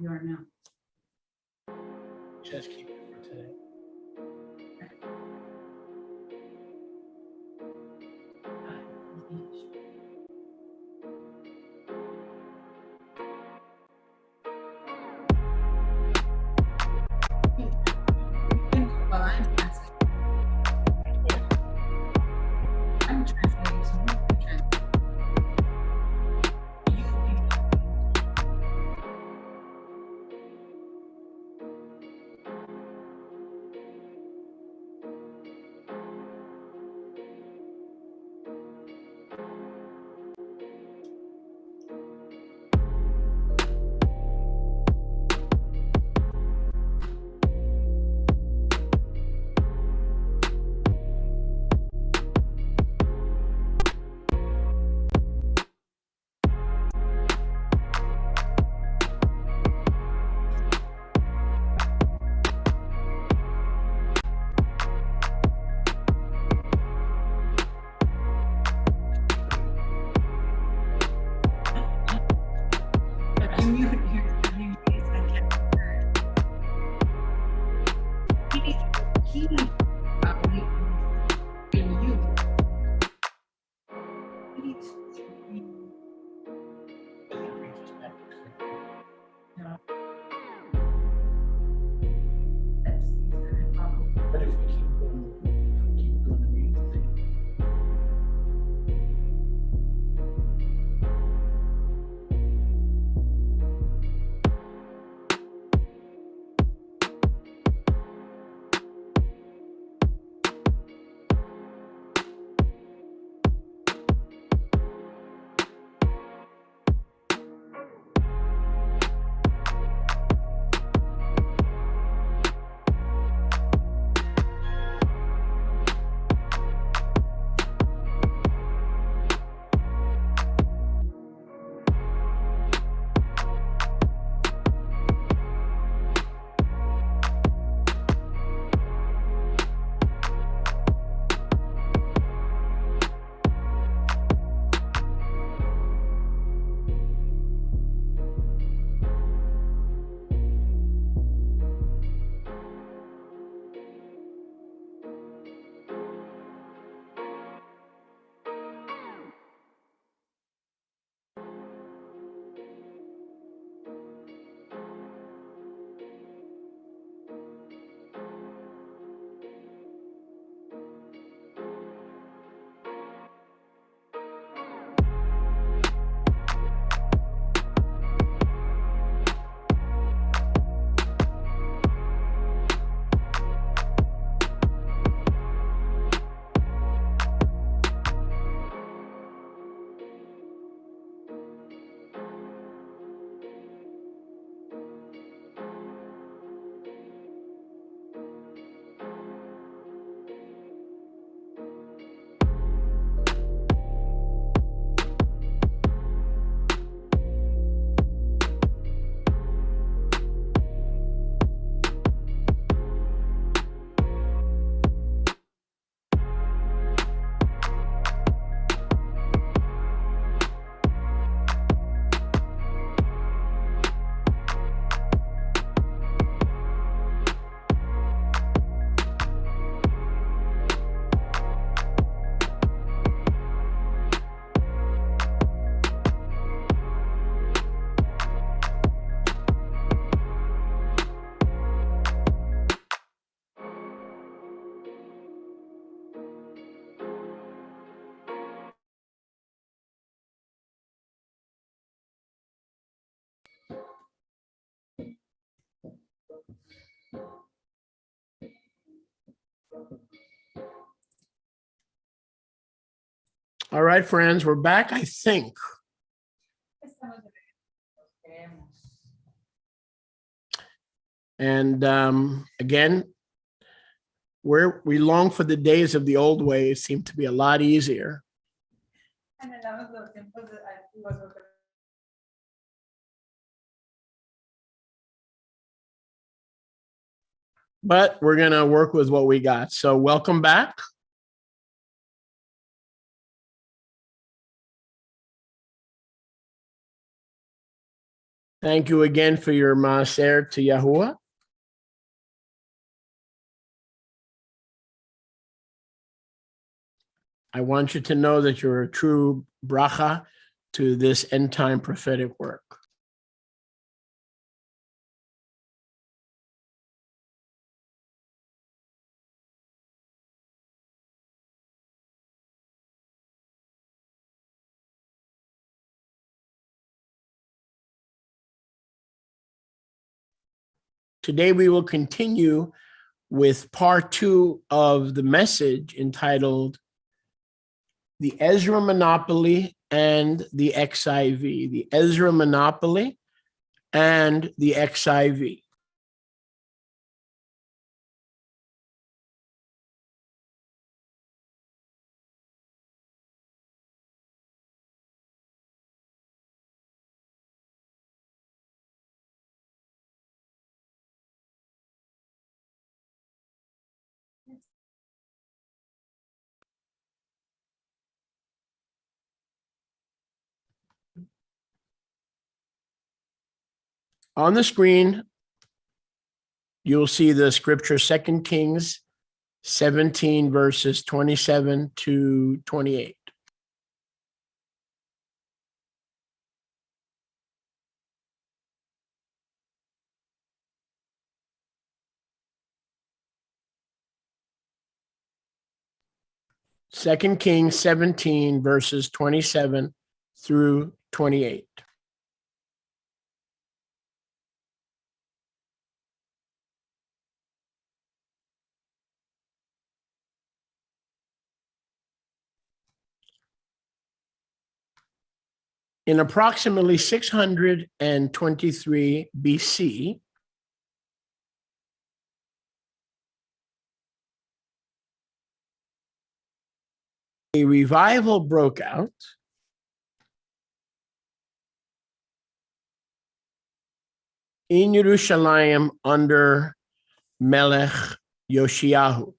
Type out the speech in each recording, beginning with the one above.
You are now. Just keep it for today. Well, I'm translating. I'm translating, so who can translate? You If you mute your face, I can't hear it. He needs and you. He needs to be. No. That's the problem. But if we keep doing the music thing. All right, friends, we're back, I think. And again, we long for the days of the old ways seem to be a lot easier. But we're going to work with what we got. So welcome back. Thank you again for your maaser to Yahuwah. I want you to know that you're a true bracha to this end time prophetic work. Today we will continue with part 2 of the message entitled The Ezra Monopoly and the XIV. The Ezra Monopoly and the XIV. On the screen, you'll see the scripture 2 Kings 17, verses 27 to 28. Second Kings 17, verses 27 through 28. In approximately 623 BC, a revival broke out in Jerusalem under Melech Yoshiyahu.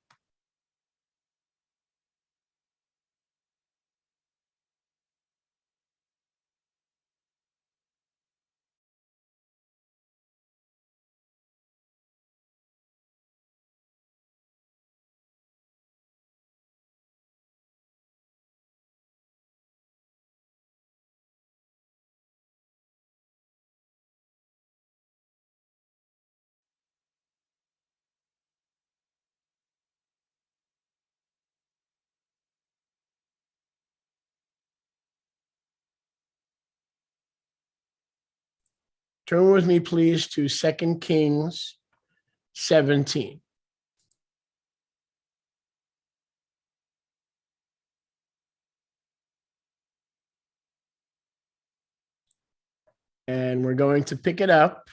Turn with me, please, to 2 Kings 17. And we're going to pick it up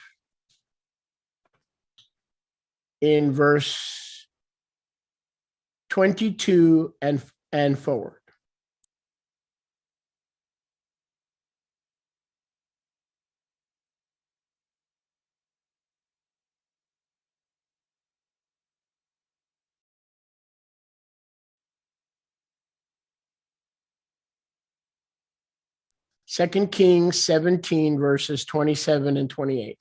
in verse 22 and forward. Second Kings 17, verses 27 and 28.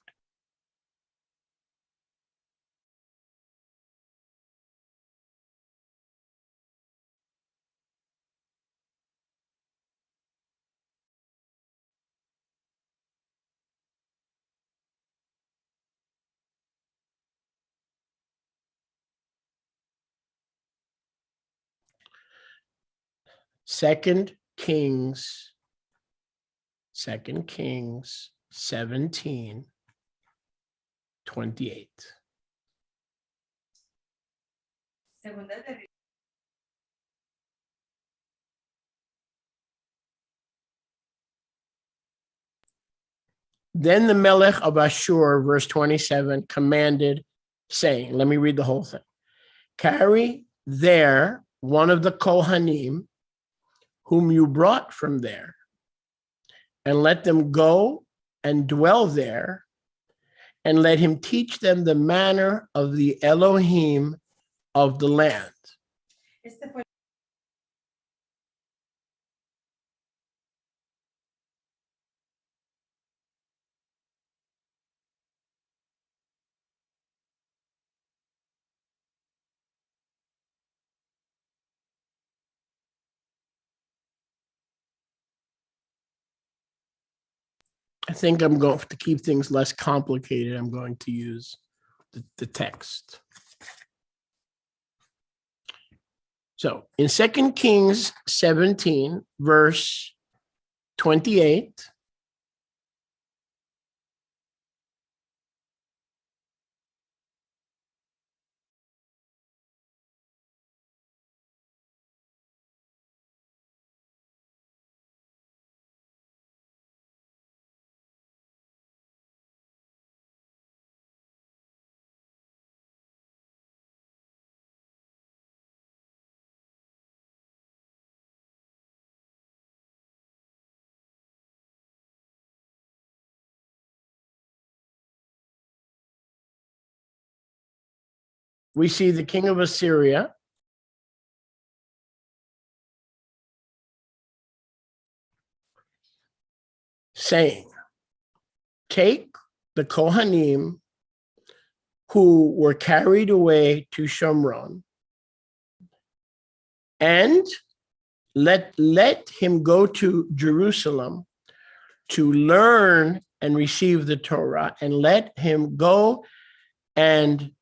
Second Kings 17, 28. Segunda de Then the Melech of Ashur, verse 27, commanded, saying, let me read the whole thing. Carry there one of the Kohanim whom you brought from there, and let them go and dwell there, and let him teach them the manner of the Elohim of the land. este fue I think I'm going to keep things less complicated. I'm going to use the text. So in 2 Kings 17, verse 28, we see the king of Assyria saying, take the Kohanim who were carried away to Shomron and let him go to Jerusalem to learn and receive the Torah, and let him go and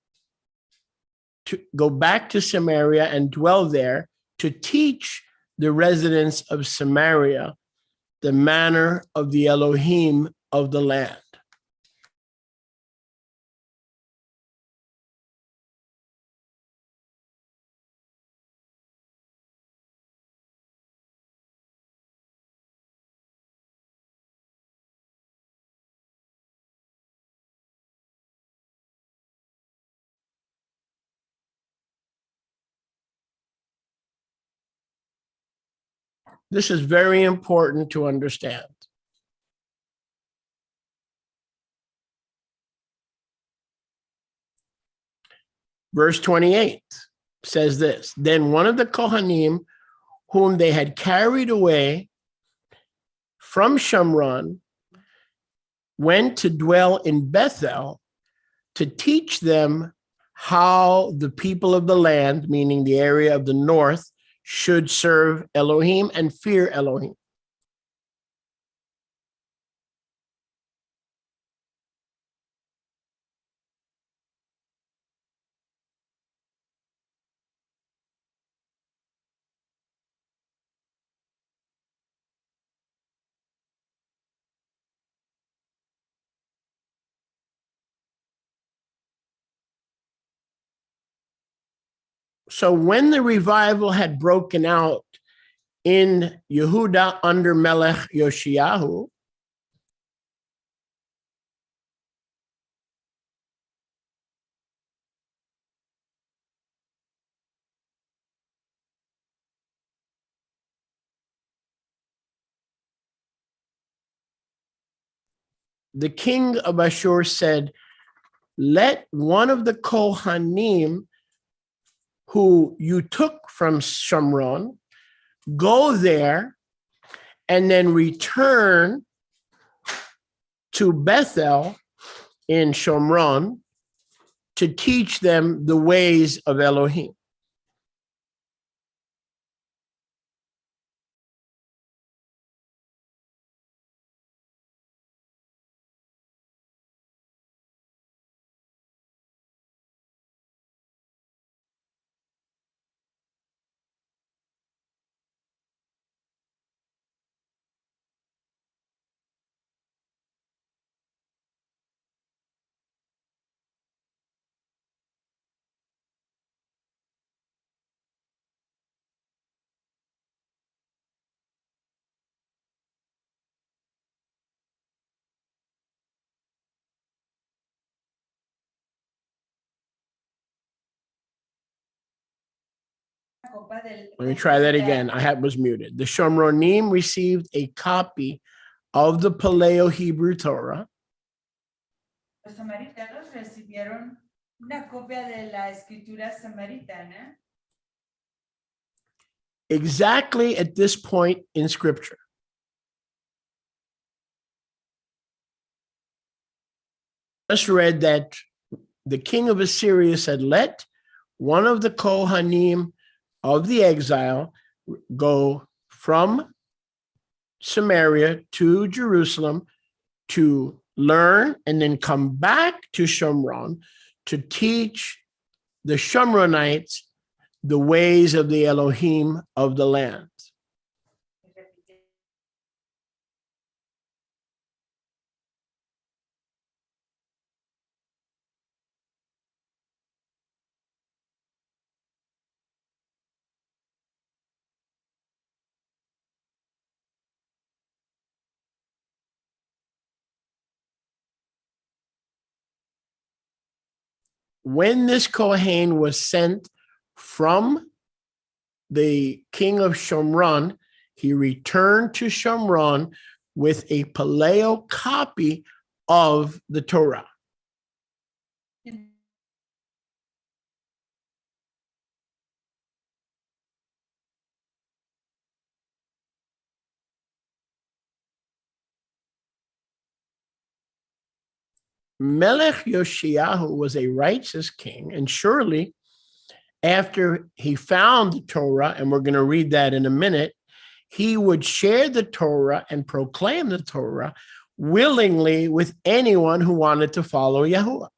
to go back to Samaria and dwell there to teach the residents of Samaria the manner of the Elohim of the land. This is very important to understand. Verse 28 says this, then one of the Kohanim whom they had carried away from Shomron went to dwell in Bethel to teach them how the people of the land, meaning the area of the north, should serve Elohim and fear Elohim. So when the revival had broken out in Yehuda under Melech Yoshiyahu, the king of Ashur said, let one of the Kohanim who you took from Shomron go there and then return to Bethel in Shomron to teach them the ways of Elohim. Let me try that again. I was muted. The Shomronim received a copy of the Paleo-Hebrew Torah. Los samaritanos recibieron una copia de la escritura samaritana. Exactly at this point in Scripture. Just read that the king of Assyria said, let one of the Kohanim of the exile go from Samaria to Jerusalem to learn and then come back to Shomron to teach the Shomronites the ways of the Elohim of the land. When this Kohen was sent from the king of Shomron, he returned to Shomron with a paleo copy of the Torah. Melech Yoshiyahu was a righteous king, and surely after he found the Torah, and we're going to read that in a minute, he would share the Torah and proclaim the Torah willingly with anyone who wanted to follow Yahuwah.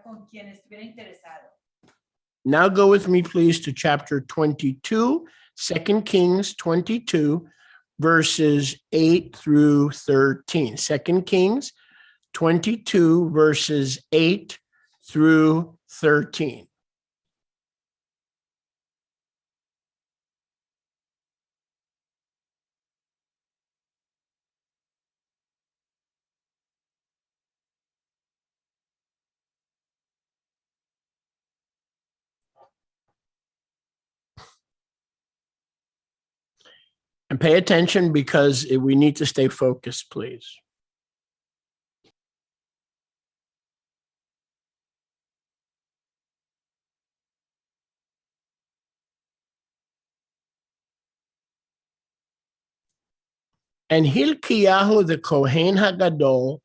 Con quien estuviera interesado. Now go with me, please, to chapter 22, 2 Kings 22, verses 8 through 13. 2 Kings 22, verses 8 through 13. And pay attention because we need to stay focused, please. And Hilkiyahu the Kohen HaGadol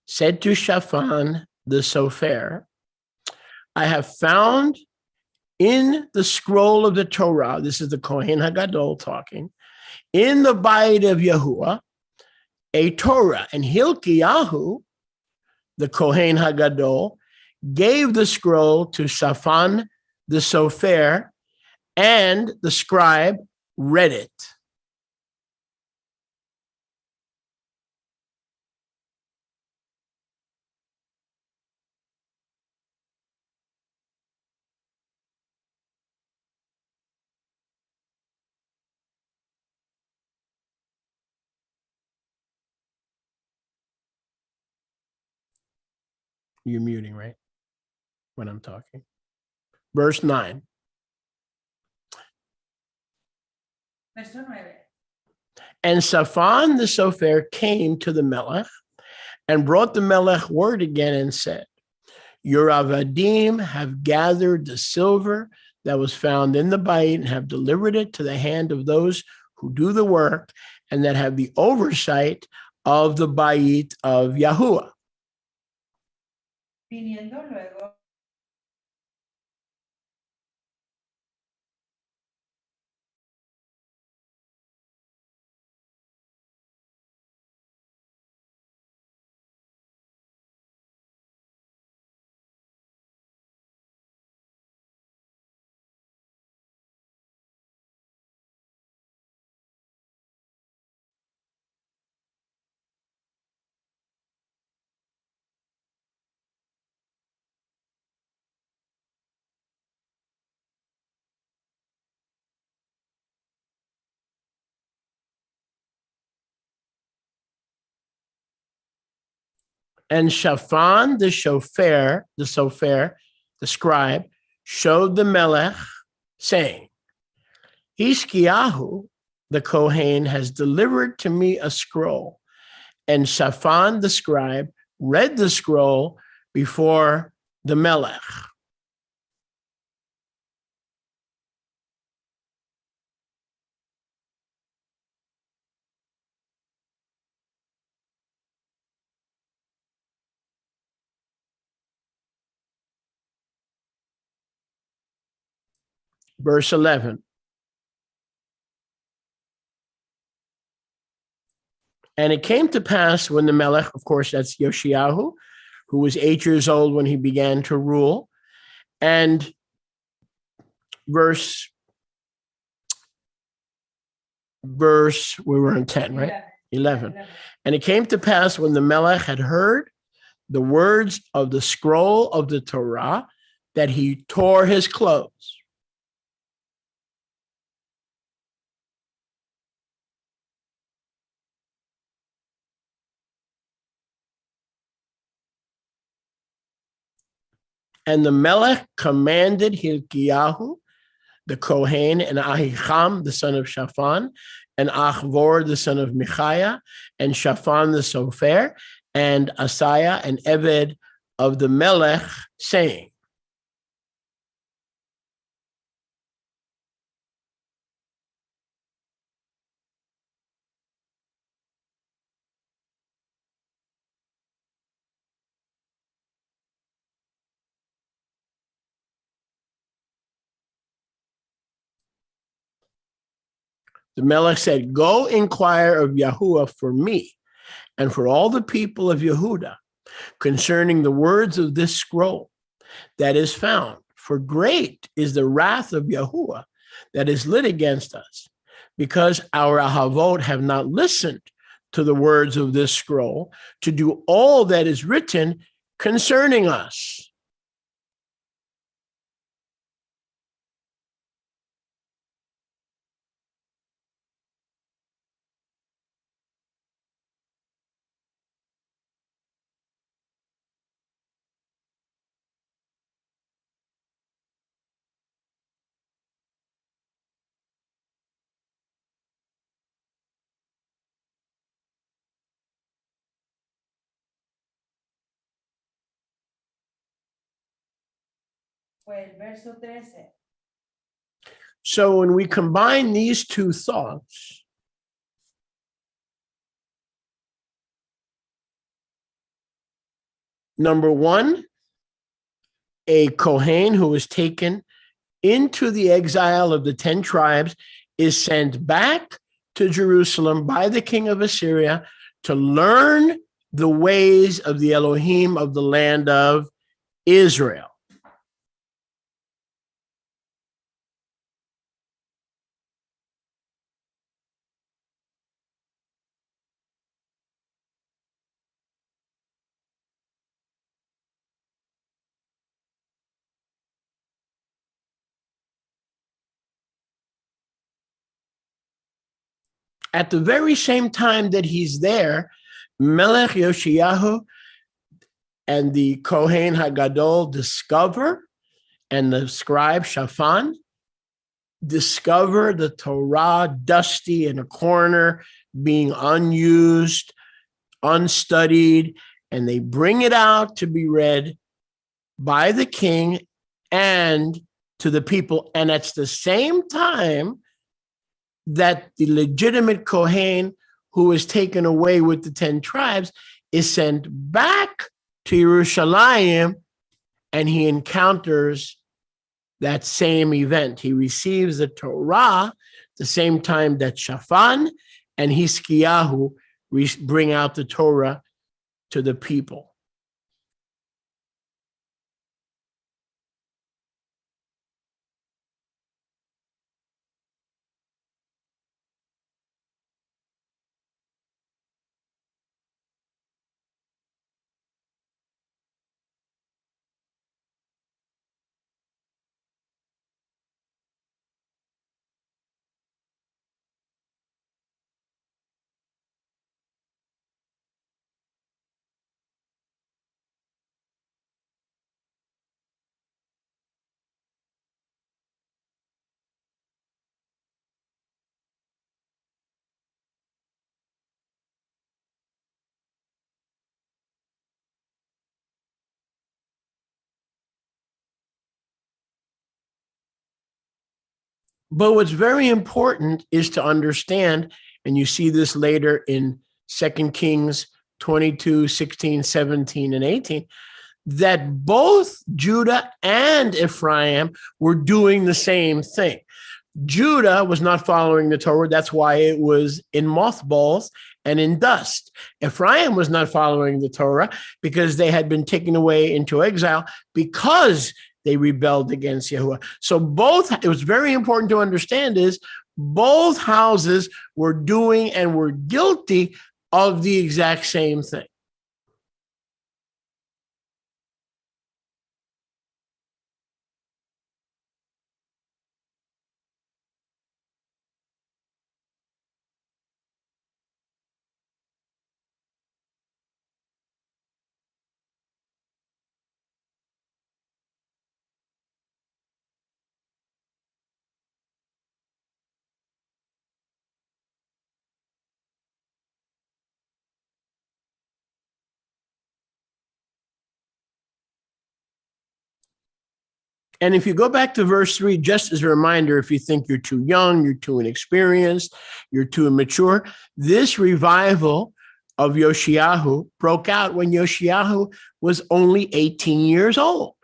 said to Shaphan the Sofer, I have found in the scroll of the Torah, this is the Kohen HaGadol talking, in the Bayit of Yahuwah, a Torah. And Hilkiyahu, the Kohen HaGadol, gave the scroll to Shaphan the Sofer, and the scribe read it. You're muting, right? When I'm talking. Verse 9. Verso 9. And Shaphan the Sofer came to the Melech and brought the Melech word again and said, your avadim have gathered the silver that was found in the Bayit and have delivered it to the hand of those who do the work and that have the oversight of the Bayit of Yahuwah. Viniendo luego And Shaphan the Sofer, the scribe, showed the Melech, saying, Hiskiyahu, the Kohen, has delivered to me a scroll. And Shaphan the scribe read the scroll before the Melech. verse 11. And it came to pass when the Melech, of course, that's Yoshiyahu, who was 8 years old when he began to rule. And verse, we were in 10, right? 11. And it came to pass when the Melech had heard the words of the scroll of the Torah that he tore his clothes. And the Melech commanded Hilkiyahu, the Kohen, and Ahicham, the son of Shaphan, and Achvor, the son of Michaiah, and Shaphan, the Sofer, and Asaiah, and Eved of the Melech, saying, the Melech said, go inquire of Yahuwah for me and for all the people of Yehudah concerning the words of this scroll that is found. For great is the wrath of Yahuwah that is lit against us, because our Ahavot have not listened to the words of this scroll to do all that is written concerning us. So when we combine these two thoughts, number one, a Kohen who was taken into the exile of the 10 tribes is sent back to Jerusalem by the king of Assyria to learn the ways of the Elohim of the land of Israel. At the very same time that he's there, Melech Yoshiyahu and the Kohen Hagadol discover, and the scribe Shaphan discover the Torah dusty in a corner, being unused, unstudied, and they bring it out to be read by the king and to the people. And it's the same time that the legitimate Kohen who was taken away with the 10 tribes is sent back to Yerushalayim, and he encounters that same event. He receives the Torah the same time that Shaphan and Hiskiyahu bring out the Torah to the people. But what's very important is to understand, and you see this later in 2 Kings 22, 16, 17, and 18, that both Judah and Ephraim were doing the same thing. Judah was not following the Torah. That's why it was in mothballs and in dust. Ephraim was not following the Torah because they had been taken away into exile because they rebelled against Yahuwah. So both, it was very important to understand is both houses were doing and were guilty of the exact same thing. And if you go back to verse 3, just as a reminder, if you think you're too young, you're too inexperienced, you're too immature, this revival of Yoshiyahu broke out when Yoshiyahu was only 18 years old.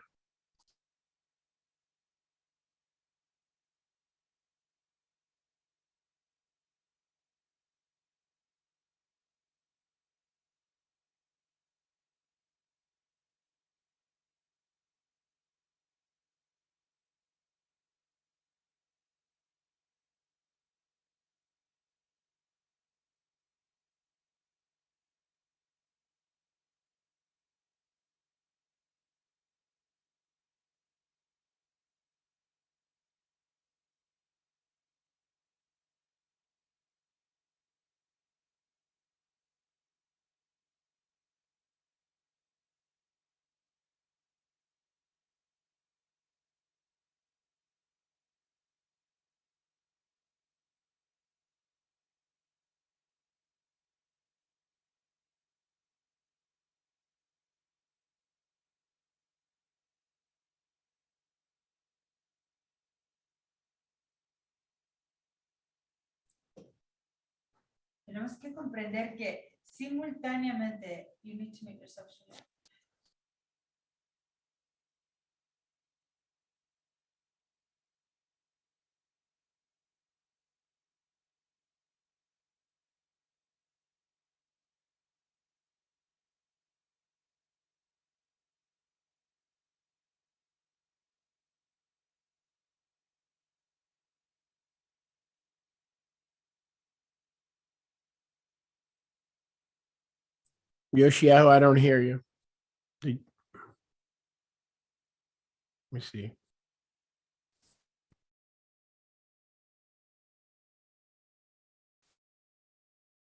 Tenemos que comprender que simultáneamente, you need to make yourself sure. Yoshiyahu, I don't hear you. Let me see.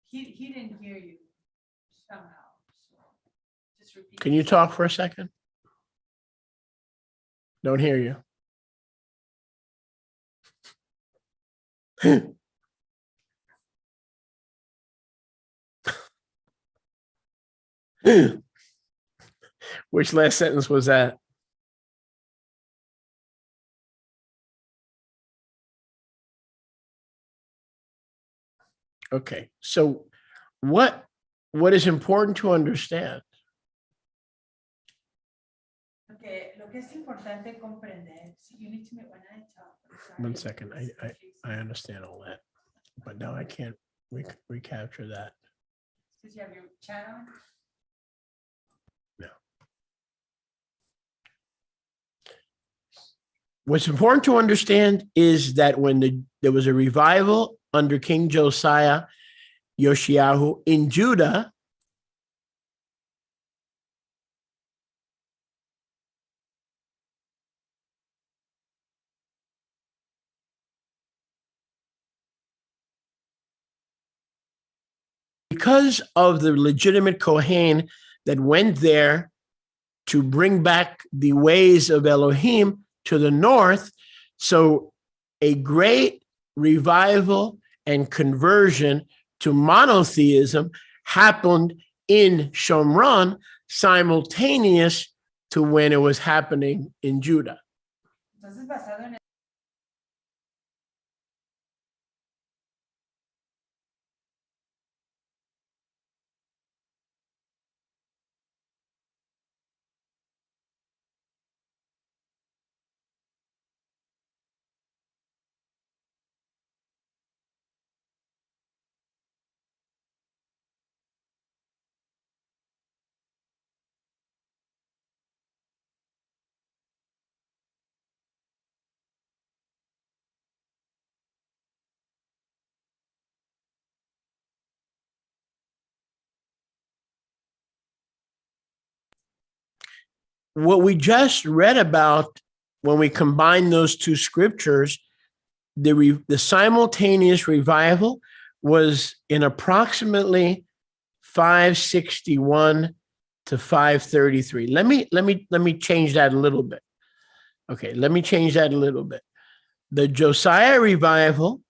He didn't hear you somehow. So just repeat. Can you talk for a second? Don't hear you. Which last sentence was that? Okay, so what is important to understand? Okay, lo que es importante comprender. You need to make when I talk. I'm sorry. 1 second, I understand all that, but now I can't recapture that. Because you have your chat on. No. What's important to understand is that when there was a revival under King Josiah, Yoshiyahu in Judah, because of the legitimate Kohen that went there to bring back the ways of Elohim to the north, so a great revival and conversion to monotheism happened in Shomron simultaneous to when it was happening in Judah. Entonces, basado en what we just read about, when we combine those two scriptures, the simultaneous revival was in approximately 561 to 533. Let me change that a little bit. Okay, let me change that a little bit. The Josiah revival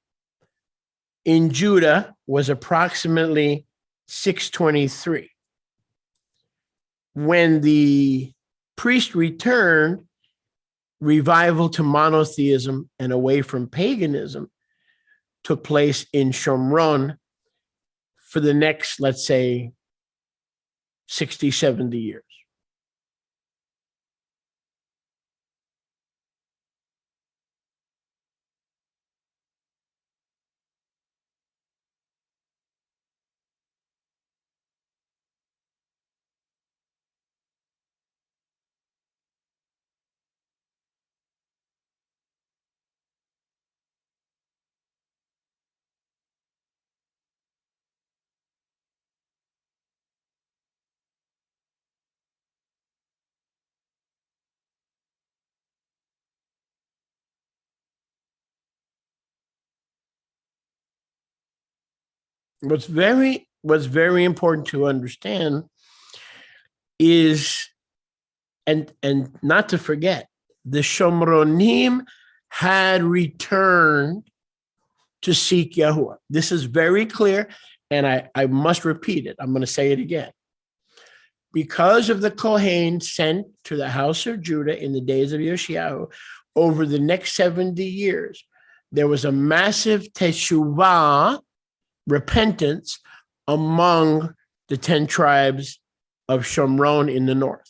in Judah was approximately 623. When the priest returned, revival to monotheism and away from paganism took place in Shomron for the next, let's say, 60, 70 years. What's very important to understand is, and not to forget, the Shomronim had returned to seek Yahuwah. This is very clear, and I must repeat it. I'm going to say it again. Because of the Kohen sent to the house of Judah in the days of Yoshiyahu, over the next 70 years, there was a massive teshuvah, repentance, among the 10 tribes of Shomron in the north.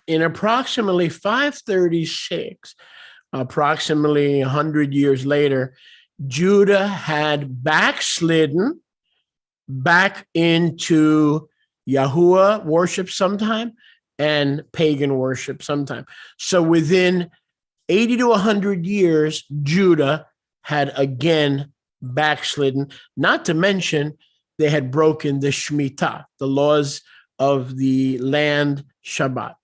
In approximately 536, approximately 100 years later, Judah had backslidden back into Yahuwah worship sometime and pagan worship sometime. So within 80 to 100 years, Judah had again backslidden, not to mention they had broken the Shemitah, the laws of the land Shabbat.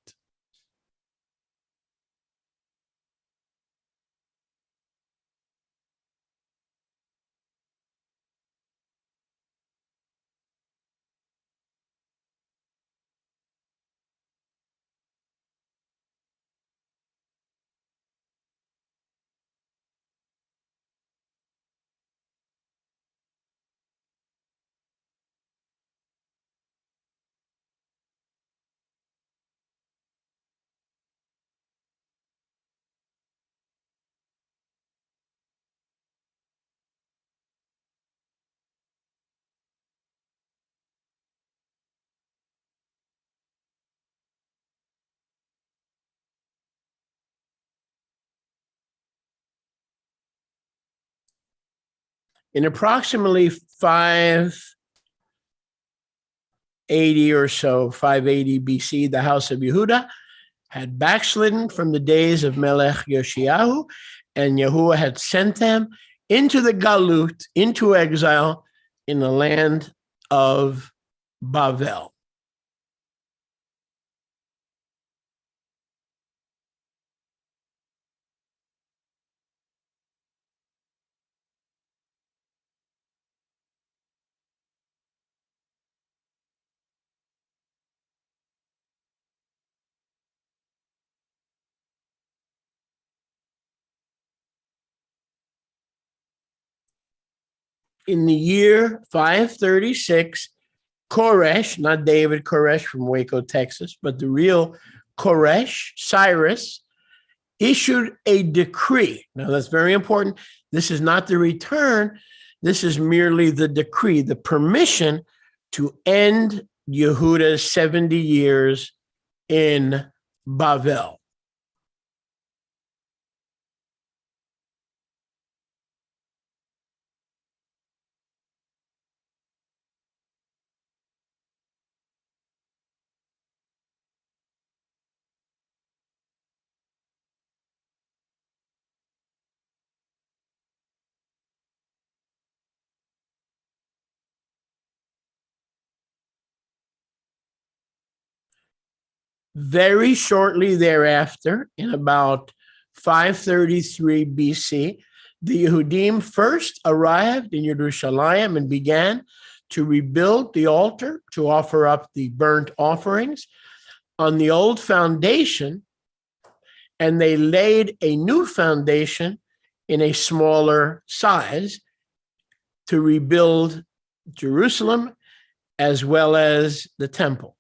In approximately 580 or so, 580 BC, the house of Yehuda had backslidden from the days of Melech Yoshiyahu, and Yahuwah had sent them into the Galut, into exile in the land of Bavel. in the year 536, Koresh, not David Koresh from Waco, Texas, but the real Koresh, Cyrus, issued a decree. Now, that's very important. This is not the return. This is merely the decree, the permission to end Yehuda's 70 years in Bavel. Very shortly thereafter, in about 533 BC, the Yehudim first arrived in Jerusalem and began to rebuild the altar to offer up the burnt offerings on the old foundation, and they laid a new foundation in a smaller size to rebuild Jerusalem as well as the temple.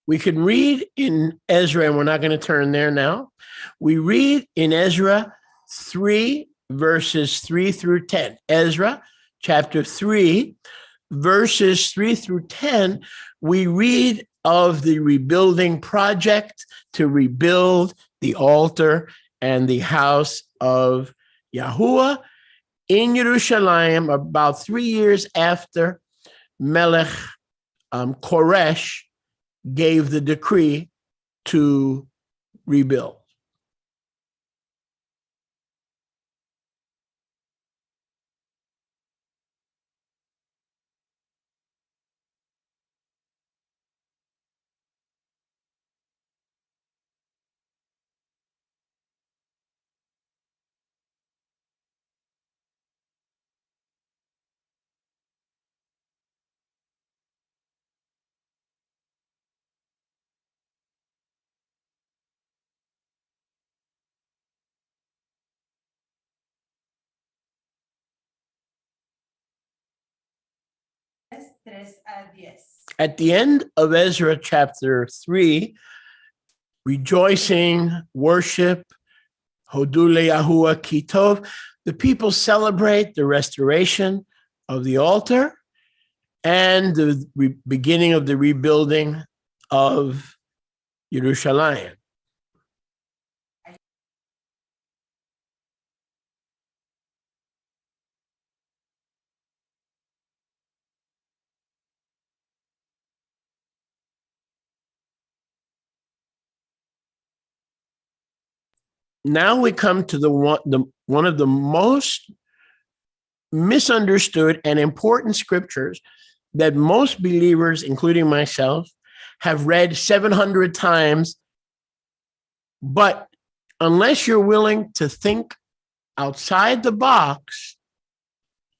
We can read in Ezra, and we're not going to turn there now. We read in Ezra 3, verses 3 through 10. Ezra chapter 3, verses 3 through 10, we read of the rebuilding project to rebuild the altar and the house of Yahuwah in Jerusalem about 3 years after Melech Koresh gave the decree to rebuild. At the end of Ezra chapter 3, rejoicing, worship, Hodule Yahuwah Kitov, the people celebrate the restoration of the altar and the beginning of the rebuilding of Jerusalem. Now we come to one of the most misunderstood and important scriptures that most believers, including myself, have read 700 times. But unless you're willing to think outside the box,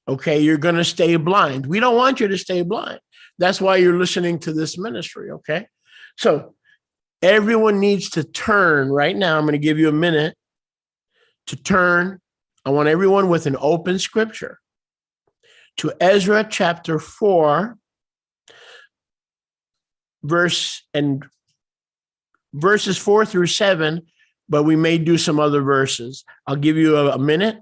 okay, you're going to stay blind. We don't want you to stay blind. That's why you're listening to this ministry, okay? So everyone needs to turn right now. I'm going to give you a minute to turn. I want everyone with an open scripture to Ezra chapter 4, verses 4 through 7, but we may do some other verses. I'll give you a minute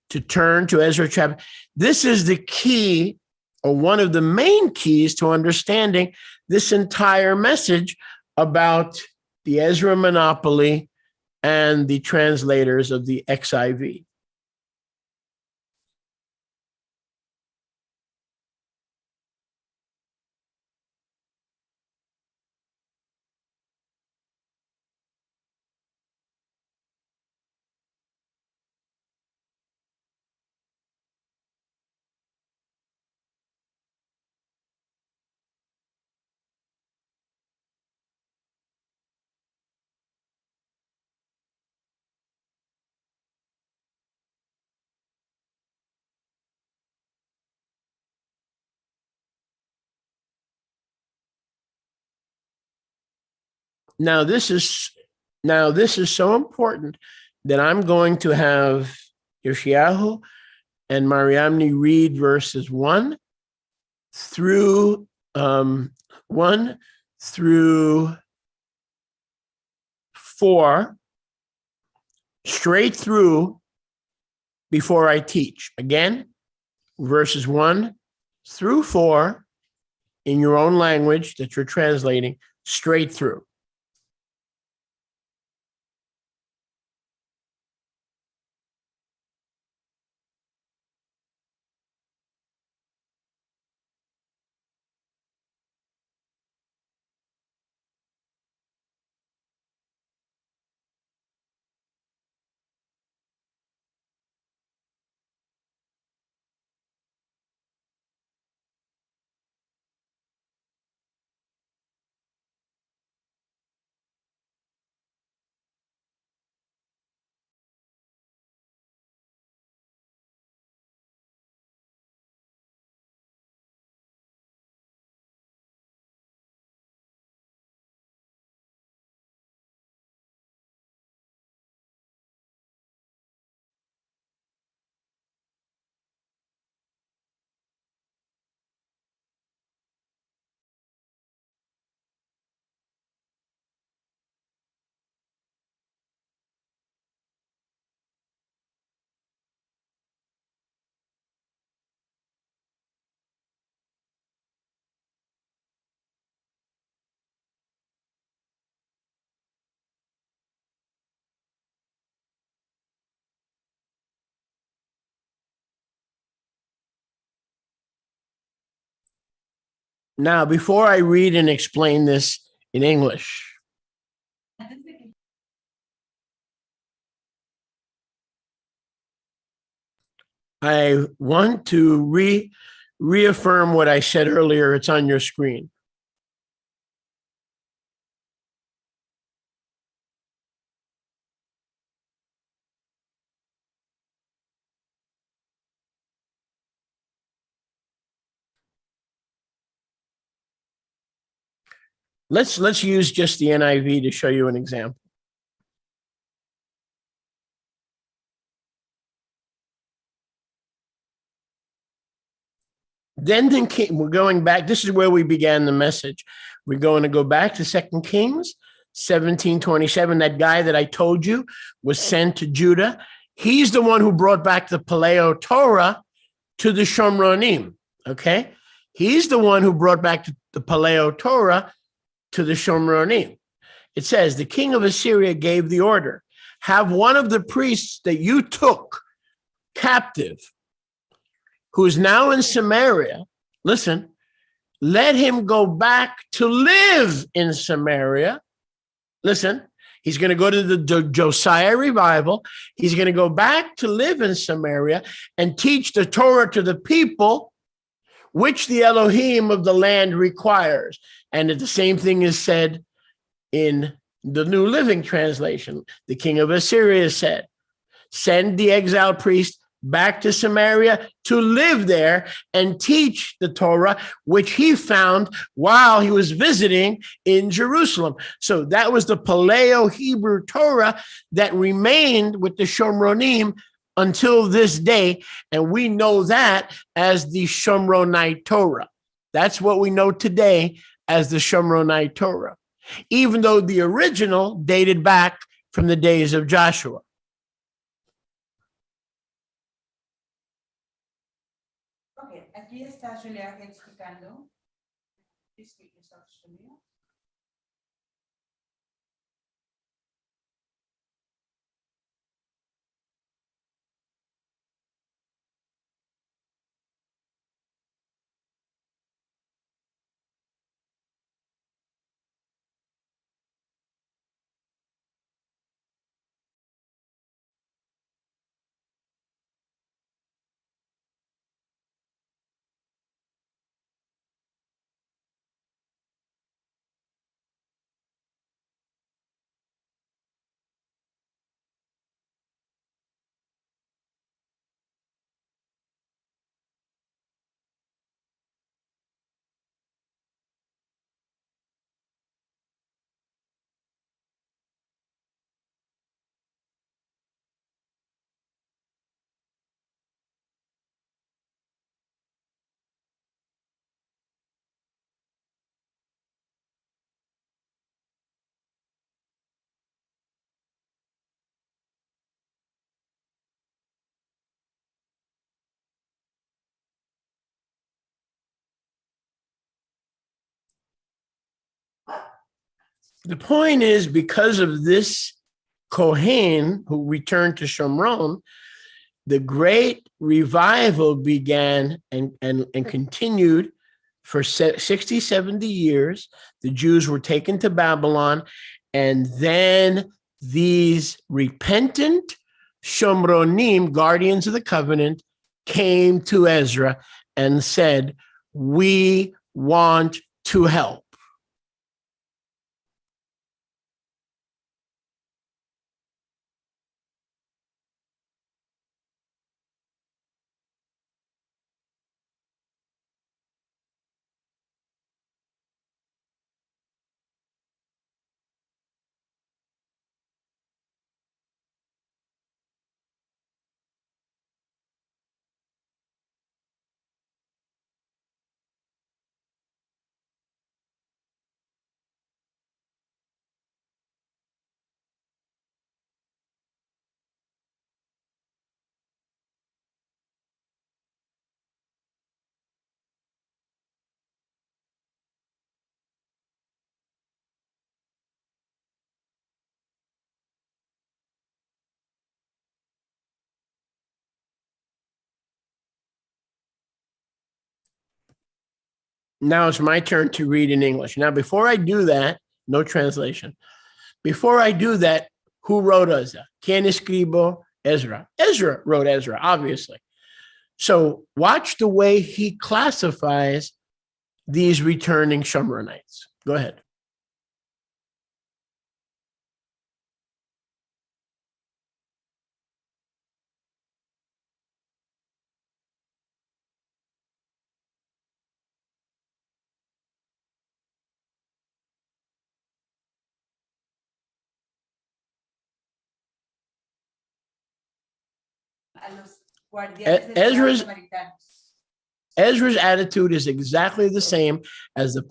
to turn to Ezra chapter. This is the key, or one of the main keys to understanding this entire message about the Ezra Monopoly and the translators of the XIV. now this is so important that I'm going to have Yoshiyahu and Mariamni read verses 1 through 4 straight through before I teach. Again, verses 1 through 4 in your own language that you're translating straight through. Now, before I read and explain this in English, I want to reaffirm what I said earlier. It's on your screen. Let's use just the NIV to show you an example. Then we're going back. This is where we began the message. We're going to go back to 2 Kings 17:27. That guy that I told you was sent to Judah. He's the one who brought back the Paleo Torah to the Shomronim. Okay, he's the one who brought back the Paleo Torah to the Shomronim. It says the king of Assyria gave the order: have one of the priests that you took captive, who is now in Samaria, listen, let him go back to live in Samaria. Listen, he's going to go to the Josiah revival. He's going to go back to live in Samaria and teach the Torah to the people, which the Elohim of the land requires. And the same thing is said in the New Living Translation. The king of Assyria said, send the exiled priest back to Samaria to live there and teach the Torah, which he found while he was visiting in Jerusalem. So that was the Paleo Hebrew Torah that remained with the Shomronim until this day. And we know that as the Shomronite Torah. That's what we know today as the Shomronite Torah, even though the original dated back from the days of Joshua. Okay, aquí está Julia explicando. Please speak yourself, Julia. The point is, because of this Kohen who returned to Shomron, the great revival began and continued for 60, 70 years. The Jews were taken to Babylon, and then these repentant Shomronim, guardians of the covenant, came to Ezra and said, "We want to help." Now it's my turn to read in English. Now, before I do that, no translation. Before I do that, who wrote Ezra? ¿Quién escribió Ezra? Ezra wrote Ezra, obviously. So watch the way he classifies these returning Shomronites. Go ahead. A los guardianes de Ezra's los samaritanos. Ezra's attitude is exactly the same as the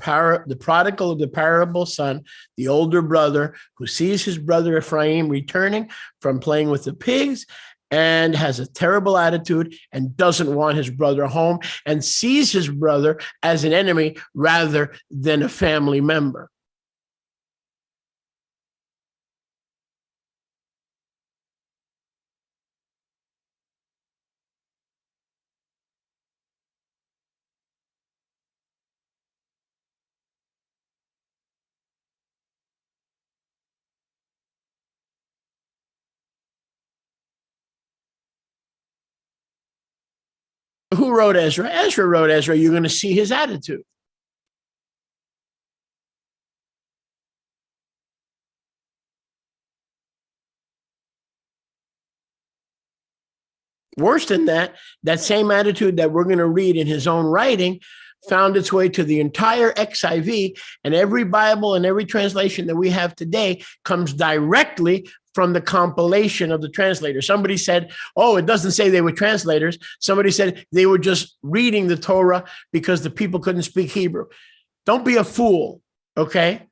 prodigal of the parable son, the older brother who sees his brother Ephraim returning from playing with the pigs and has a terrible attitude and doesn't want his brother home and sees his brother as an enemy rather than a family member. Who wrote Ezra? Ezra wrote Ezra. You're going to see his attitude. Worse than that, that same attitude that we're going to read in his own writing found its way to the entire XIV, and every Bible and every translation that we have today comes directly from the compilation of the translator. Somebody said, oh, it doesn't say they were translators. Somebody said they were just reading the Torah because the people couldn't speak Hebrew. Don't be a fool, okay?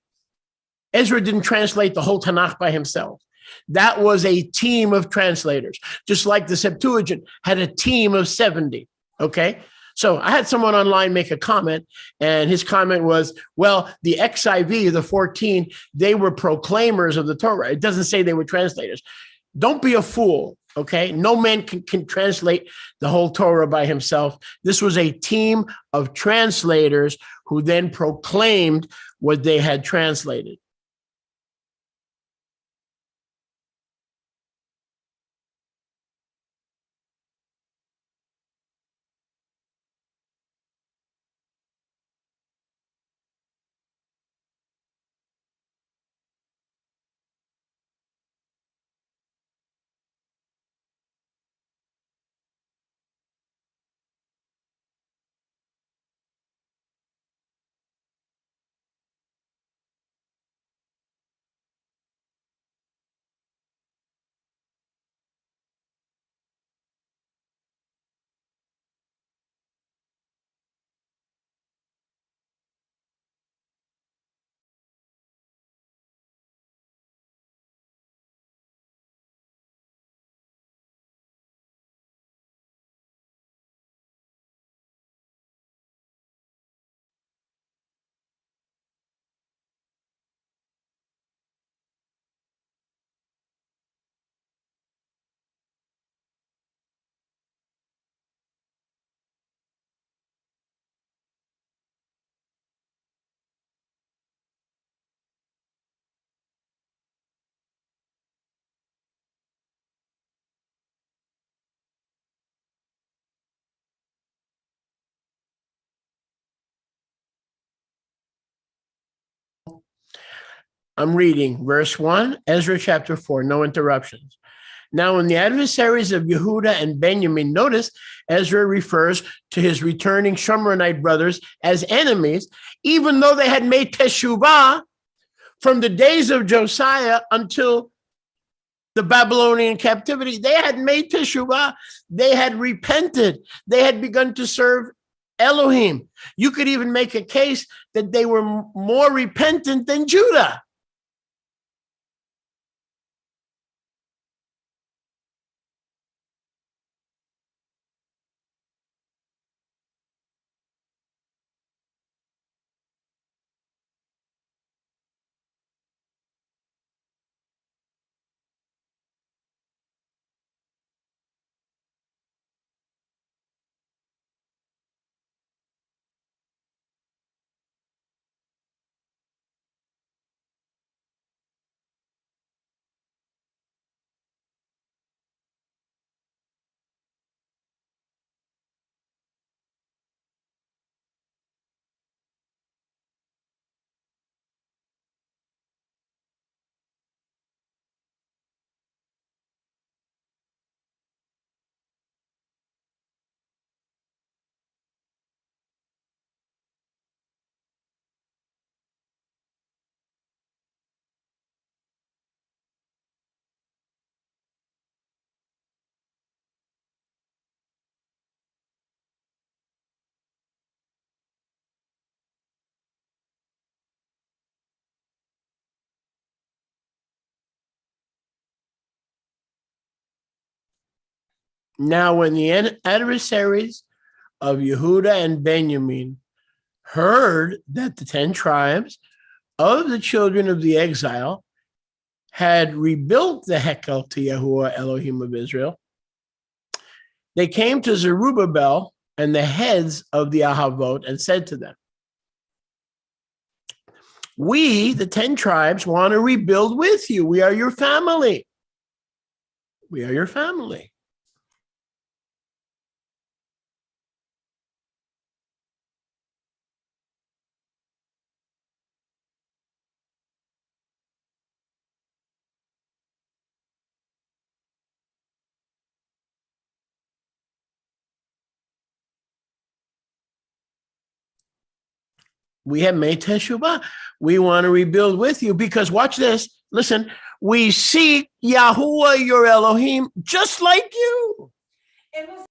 Ezra didn't translate the whole Tanakh by himself. That was a team of translators, just like the Septuagint had a team of 70, okay? So I had someone online make a comment, and his comment was, well, the XIV, the 14, they were proclaimers of the Torah. It doesn't say they were translators. Don't be a fool, okay? No man can translate the whole Torah by himself. This was a team of translators who then proclaimed what they had translated. I'm reading verse 1, Ezra chapter 4, no interruptions. Now, when the adversaries of Yehuda and Benjamin, notice Ezra refers to his returning Shomronite brothers as enemies, even though they had made teshuvah from the days of Josiah until the Babylonian captivity. They had made teshuvah. They had repented. They had begun to serve Elohim. You could even make a case that they were more repentant than Judah. Now, when the adversaries of Yehuda and Benjamin heard that the 10 tribes of the children of the exile had rebuilt the Hekel to Yahuwah Elohim of Israel, they came to Zerubbabel and the heads of the Ahavot and said to them, we, the 10 tribes, want to rebuild with you. We are your family. We are your family. We have made teshuvah. We want to rebuild with you because watch this. Listen, we seek Yahuwah, your Elohim, just like you. It was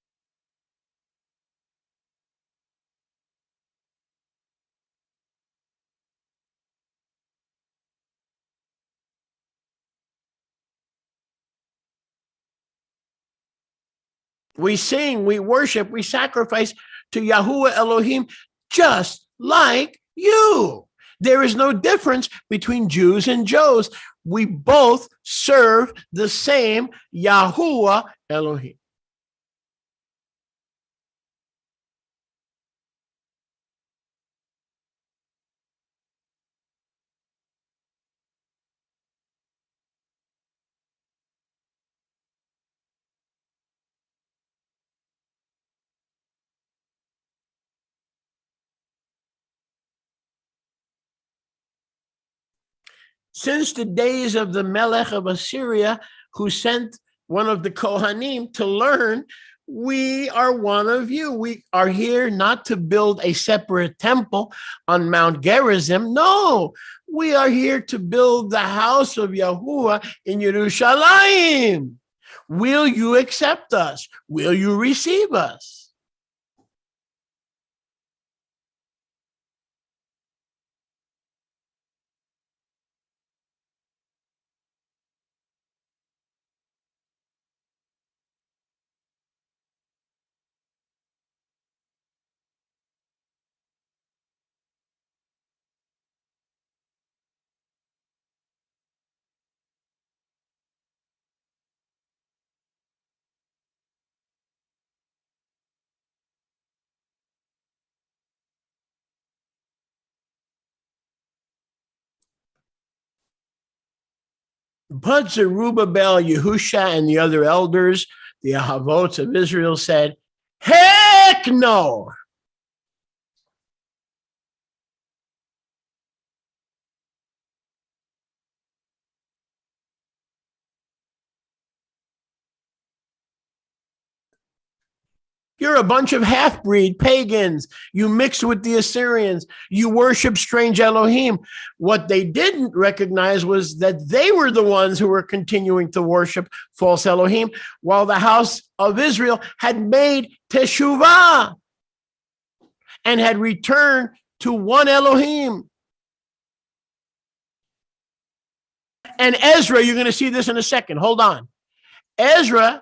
We sing, we worship, we sacrifice to Yahuwah Elohim just like you. There is no difference between Jews and Joes. We both serve the same Yahuwah Elohim. Since the days of the Melech of Assyria, who sent one of the Kohanim to learn, we are one of you. We are here not to build a separate temple on Mount Gerazim. No, we are here to build the house of Yahuwah in Yerushalayim. Will you accept us? Will you receive us? But Zerubbabel, Yehusha, and the other elders, the Ahavots of Israel, said, heck no. You're a bunch of half-breed pagans. You mix with the Assyrians. You worship strange Elohim. What they didn't recognize was that they were the ones who were continuing to worship false Elohim, while the house of Israel had made teshuvah and had returned to one Elohim. And Ezra, you're going to see this in a second. Hold on. Ezra,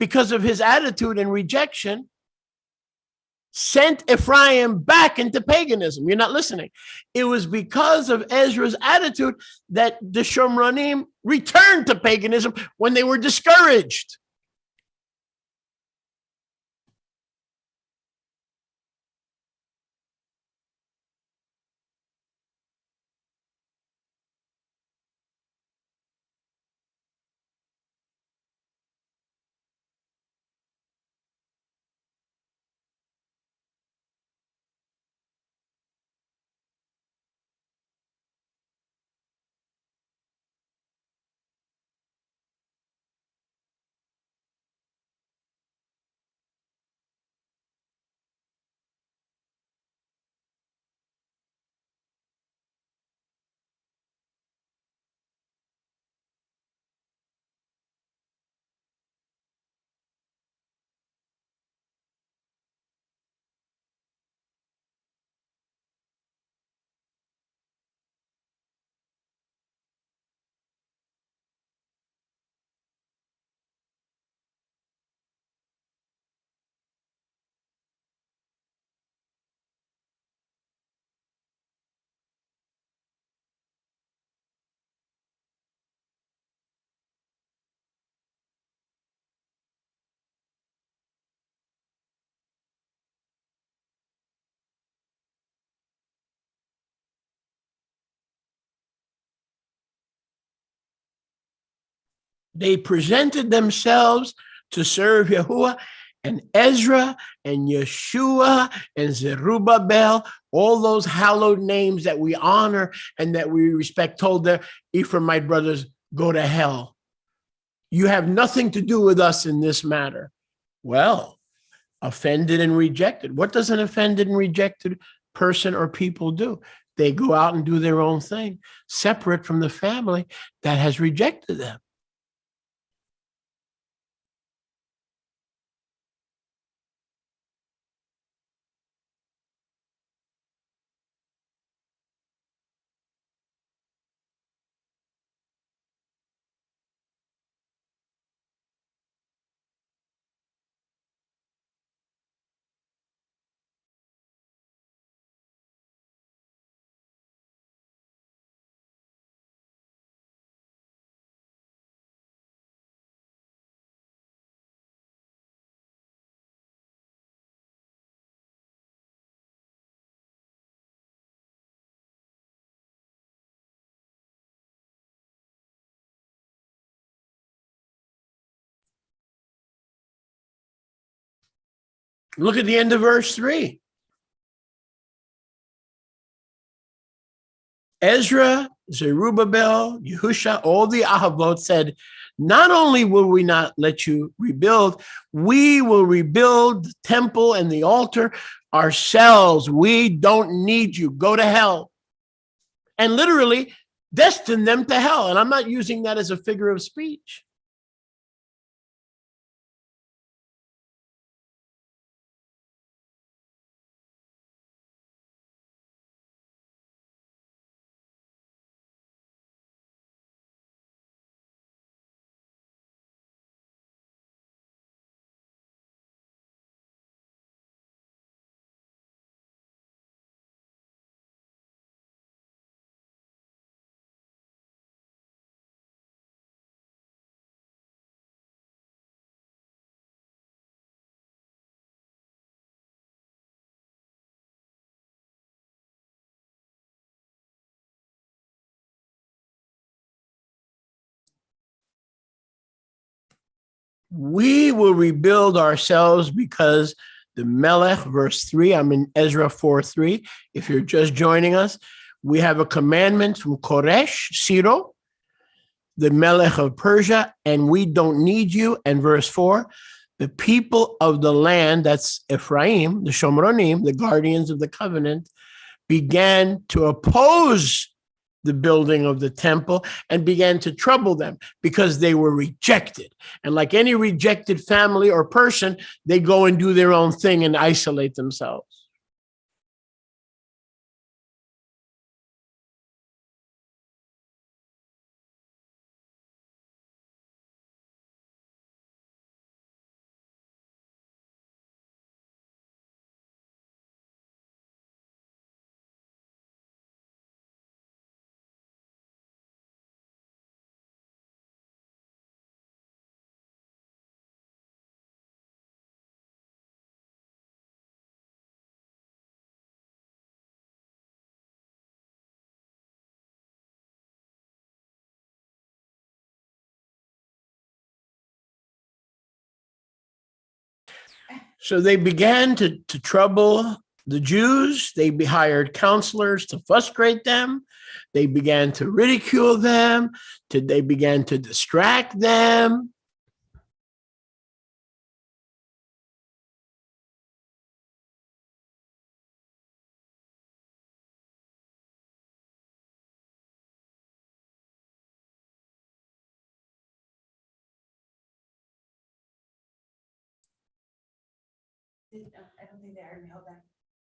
because of his attitude and rejection, sent Ephraim back into paganism. You're not listening. It was because of Ezra's attitude that the Shomronim returned to paganism when they were discouraged. They presented themselves to serve Yahuwah, and Ezra and Yeshua and Zerubbabel, all those hallowed names that we honor and that we respect, told their Ephraimite brothers, go to hell. You have nothing to do with us in this matter. Well, offended and rejected. What does an offended and rejected person or people do? They go out and do their own thing, separate from the family that has rejected them. Look at the end of verse 3. Ezra, Zerubbabel, Yehusha, all the Ahavot said, not only will we not let you rebuild, we will rebuild the temple and the altar ourselves. We don't need you. Go to hell. And literally destine them to hell. And I'm not using that as a figure of speech. We will rebuild ourselves because the Melech, verse 3, I'm in Ezra 4:3. If you're just joining us, we have a commandment from Koresh, Ciro, the Melech of Persia, and we don't need you. And verse 4, the people of the land, that's Ephraim, the Shomronim, the guardians of the covenant, began to oppose the building of the temple and began to trouble them because they were rejected. And like any rejected family or person, they go and do their own thing and isolate themselves. So they began to trouble the Jews. They hired counselors to frustrate them. They began to ridicule them. They began to distract them. I don't think they heard me. Hold on.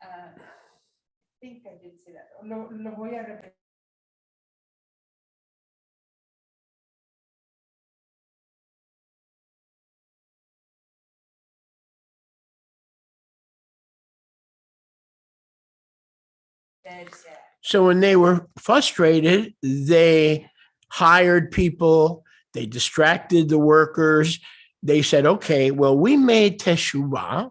I think I did say that. Lo voy a repetir. So when they were frustrated, they hired people, they distracted the workers. They said, okay, well, we made teshuvah.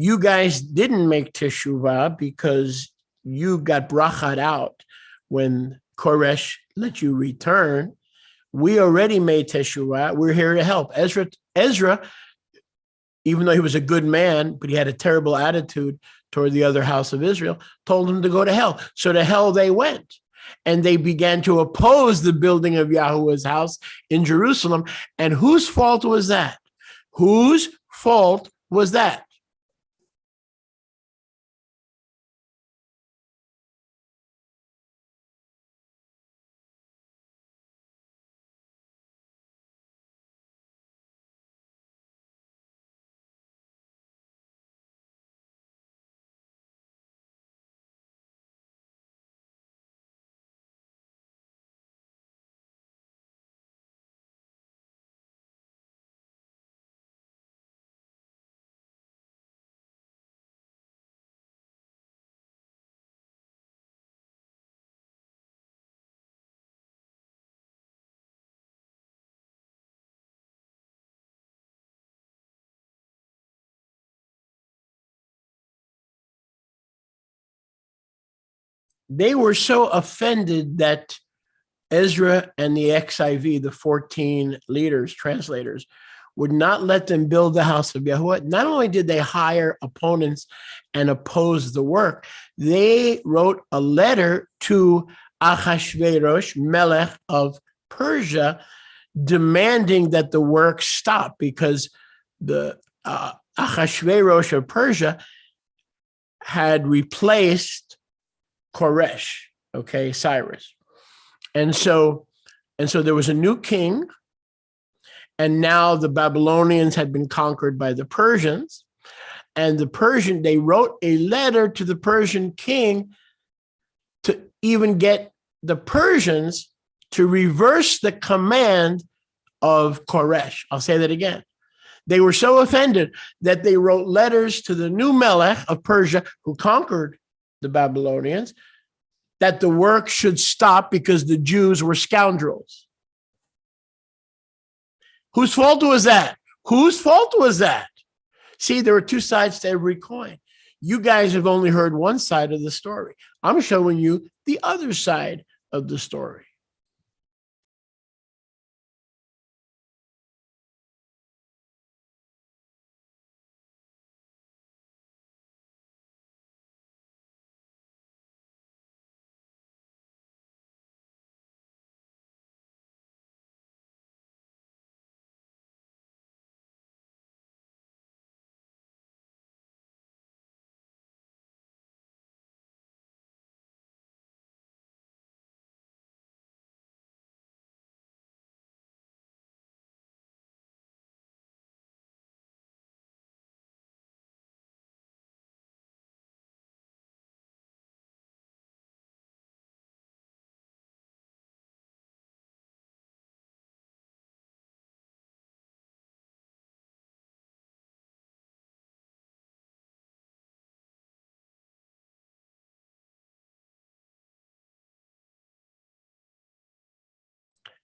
You guys didn't make teshuvah because you got brachat out when Koresh let you return. We already made teshuvah. We're here to help. Ezra, even though he was a good man, but he had a terrible attitude toward the other house of Israel, told him to go to hell. So to hell they went. And they began to oppose the building of Yahuwah's house in Jerusalem. And whose fault was that? Whose fault was that? They were so offended that Ezra and the XIV, the 14 leaders, translators, would not let them build the house of Yahuwah. Not only did they hire opponents and oppose the work, they wrote a letter to Achashverosh, Melech of Persia, demanding that the work stop because the Achashverosh of Persia had replaced Koresh, okay, Cyrus. And so there was a new king, and now the Babylonians had been conquered by the Persians. And they wrote a letter to the Persian king to even get the Persians to reverse the command of Koresh. I'll say that again. They were so offended that they wrote letters to the new Melech of Persia, who conquered the Babylonians, that the work should stop because the Jews were scoundrels. Whose fault was that? Whose fault was that? See, there are two sides to every coin. You guys have only heard one side of the story. I'm showing you the other side of the story.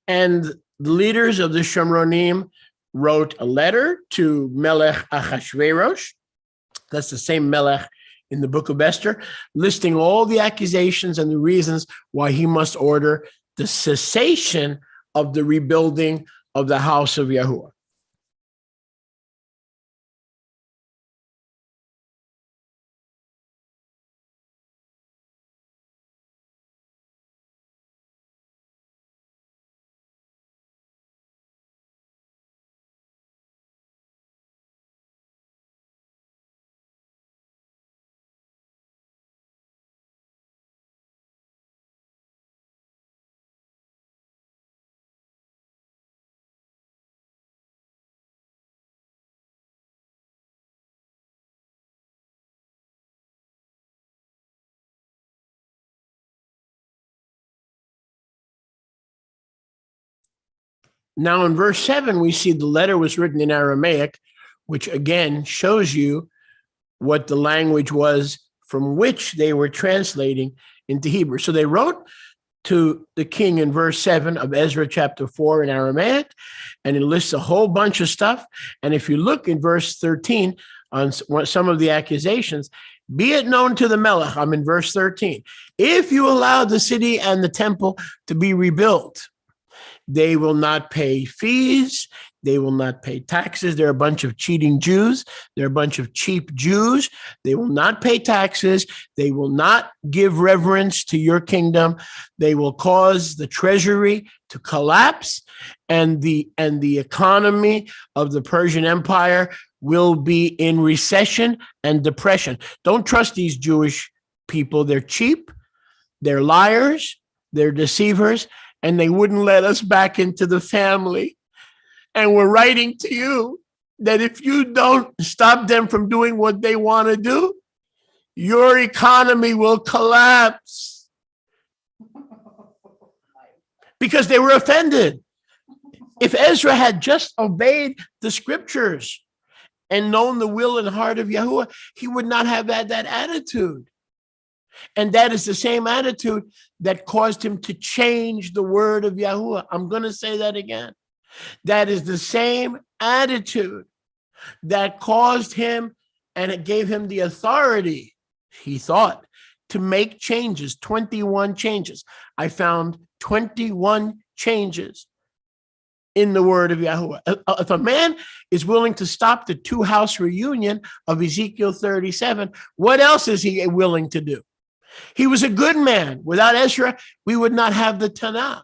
And the leaders of the Shomronim wrote a letter to Melech Achashverosh. That's the same Melech in the book of Esther, listing all the accusations and the reasons why he must order the cessation of the rebuilding of the house of Yahuwah. Now in verse 7, we see the letter was written in Aramaic, which again shows you what the language was from which they were translating into Hebrew. So they wrote to the king in verse 7 of Ezra chapter 4 in Aramaic, and it lists a whole bunch of stuff. And if you look in verse 13 on some of the accusations, be it known to the Melech, I'm in verse 13, if you allow the city and the temple to be rebuilt, they will not pay fees. They will not pay taxes. They're a bunch of cheating Jews. They're a bunch of cheap Jews. They will not pay taxes. They will not give reverence to your kingdom. They will cause the treasury to collapse, and the economy of the Persian Empire will be in recession and depression. Don't trust these Jewish people. They're cheap. They're liars. They're deceivers. And they wouldn't let us back into the family. And we're writing to you that if you don't stop them from doing what they want to do, your economy will collapse. Because they were offended. If Ezra had just obeyed the scriptures and known the will and heart of Yahuwah, he would not have had that attitude. And that is the same attitude that caused him to change the word of Yahuwah. I'm going to say that again. That is the same attitude that caused him, and it gave him the authority, he thought, to make changes, 21 changes. I found 21 changes in the word of Yahuwah. If a man is willing to stop the two-house reunion of Ezekiel 37, what else is he willing to do? He was a good man. Without Ezra, we would not have the Tanakh.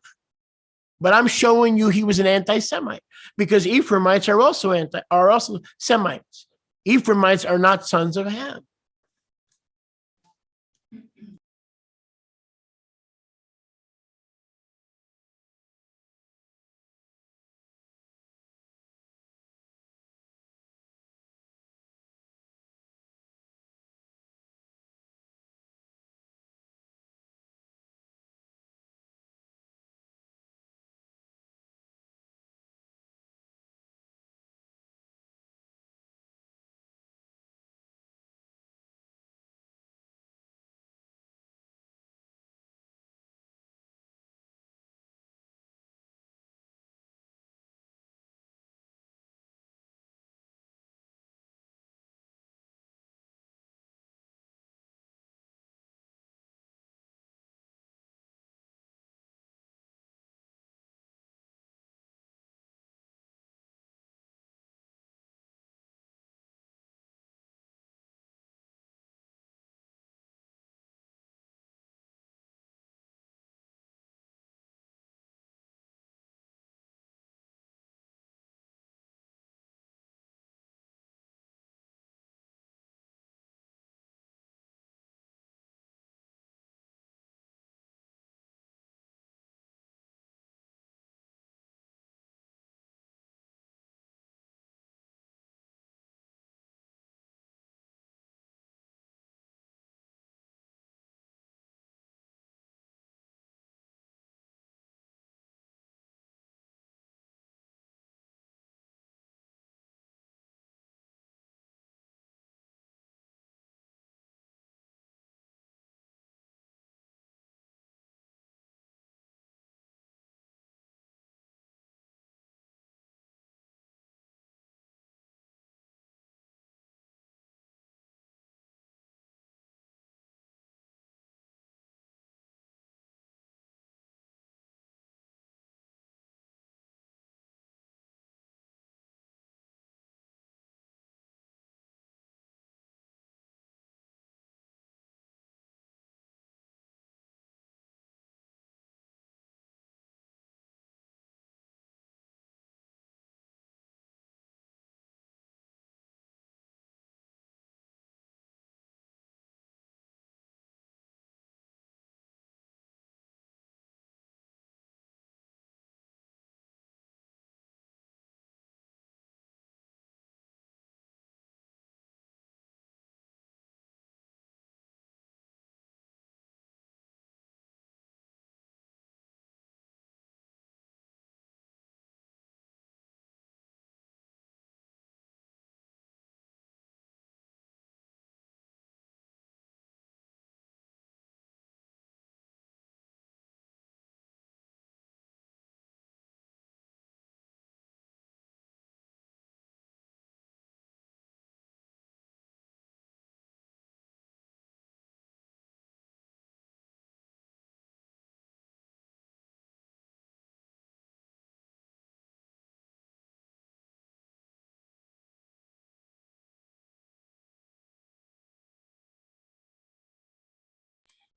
But I'm showing you he was an anti-Semite, because Ephraimites are also Semites. Ephraimites are not sons of Ham.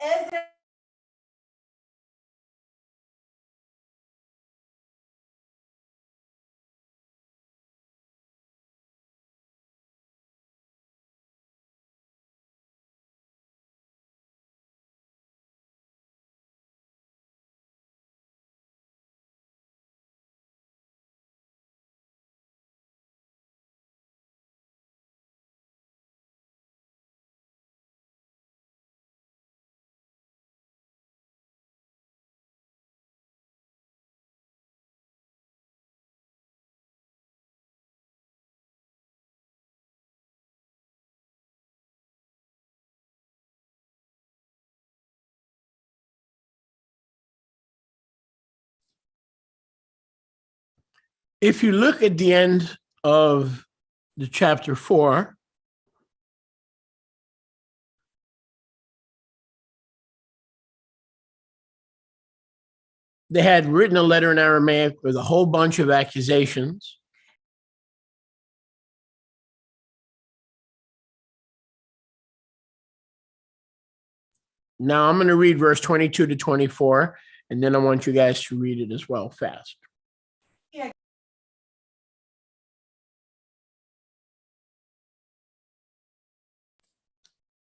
Ezra If you look at the end of the chapter 4, they had written a letter in Aramaic with a whole bunch of accusations. Now I'm going to read verse 22 to 24, and then I want you guys to read it as well fast. Yeah.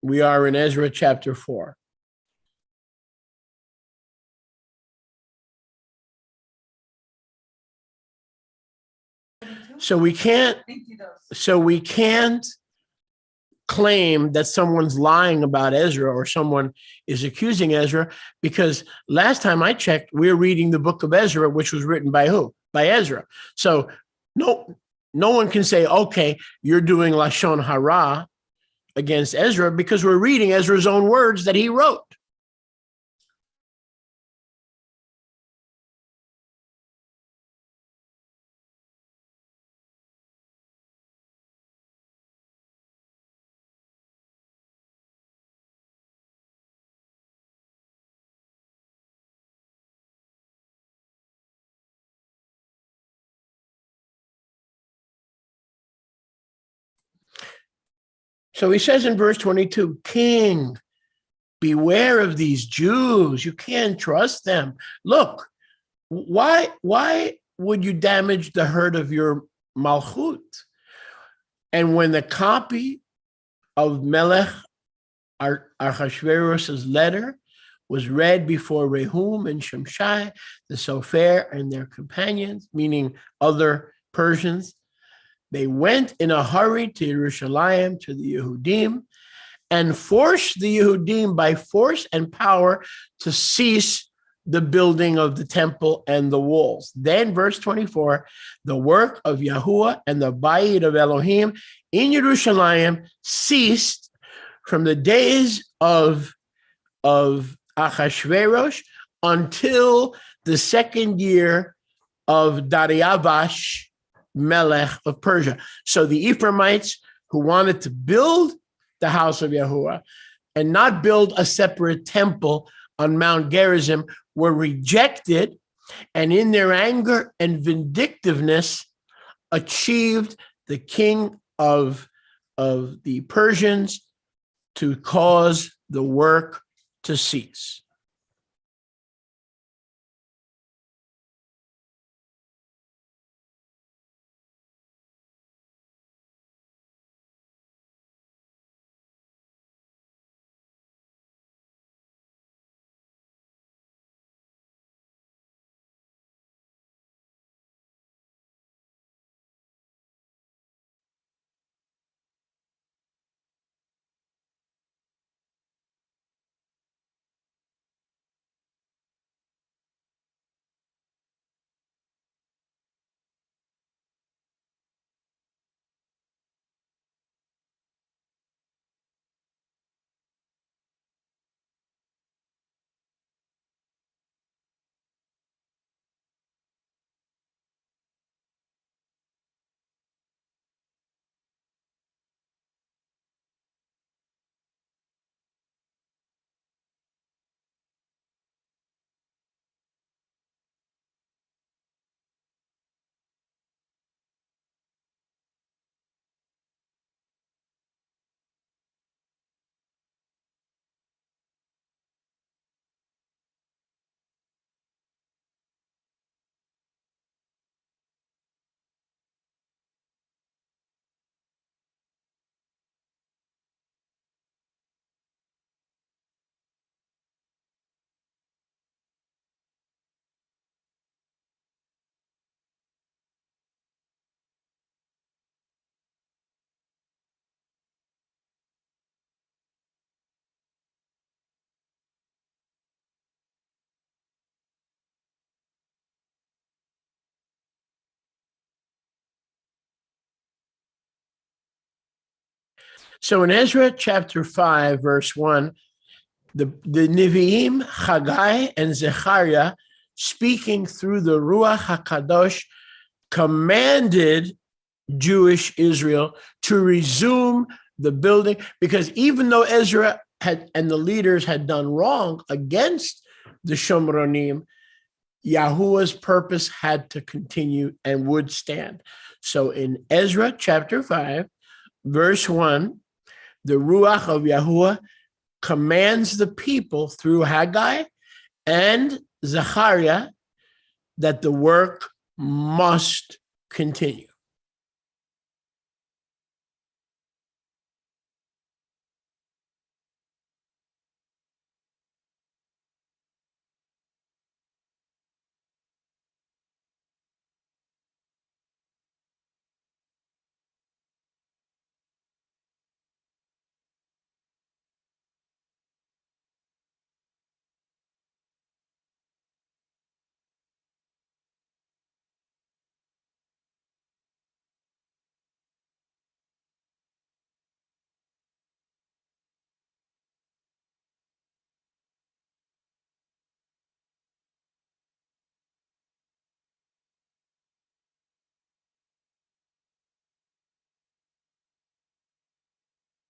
We are in Ezra chapter 4. So we can't claim that someone's lying about Ezra or someone is accusing Ezra, because last time I checked, we're reading the book of Ezra, which was written by who? By Ezra. So no one can say, okay, you're doing Lashon Hara against Ezra, because we're reading Ezra's own words that he wrote. So he says in verse 22, King, beware of these Jews. You can't trust them. Look, why would you damage the herd of your malchut? And when the copy of Melech Achashverosh's letter was read before Rehum and Shimshai, the Sofer, and their companions, meaning other Persians, they went in a hurry to Yerushalayim, to the Yehudim, and forced the Yehudim by force and power to cease the building of the temple and the walls. Then, verse 24, the work of Yahuwah and the Bayit of Elohim in Yerushalayim ceased from the days of Achashverosh until the second year of Dariavash, Melech of Persia. So the Ephraimites who wanted to build the house of Yahuwah and not build a separate temple on Mount Gerazim were rejected, and in their anger and vindictiveness achieved the king of the Persians to cause the work to cease. So in Ezra chapter 5, verse 1, the Nevi'im, Haggai, and Zechariah, speaking through the Ruach HaKadosh, commanded Jewish Israel to resume the building, because even though Ezra had and the leaders had done wrong against the Shomronim, Yahuwah's purpose had to continue and would stand. So in Ezra chapter 5, verse 1, the Ruach of Yahuwah commands the people through Haggai and Zechariah that the work must continue.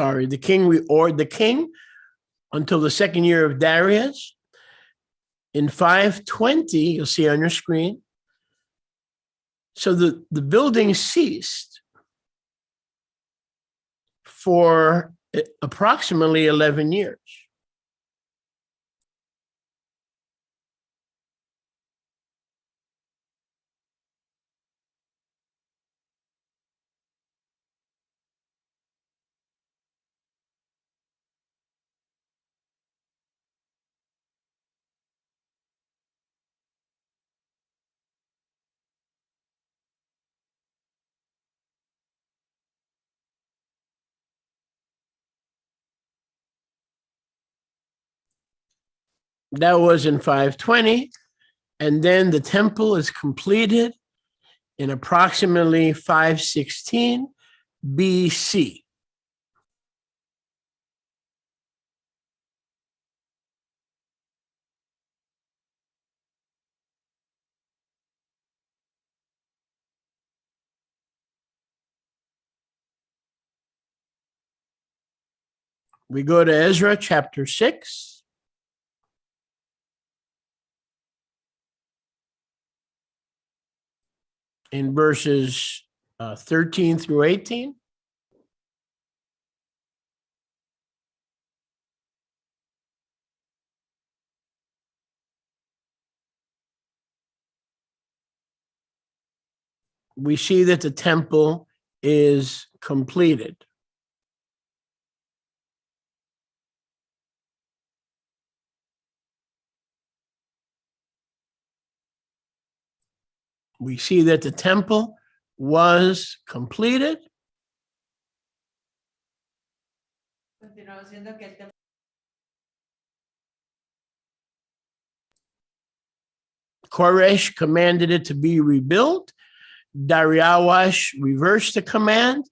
The king until the second year of Darius. In 520, you'll see on your screen. So the building ceased for approximately 11 years. That was in 520. And then the temple is completed in approximately 516 BC. We go to Ezra chapter 6. In verses 13 through 18. We see that the temple is completed. We see that the temple was completed. Continuamos viendo que el templo Koresh commanded it to be rebuilt. Dariawash reversed the command.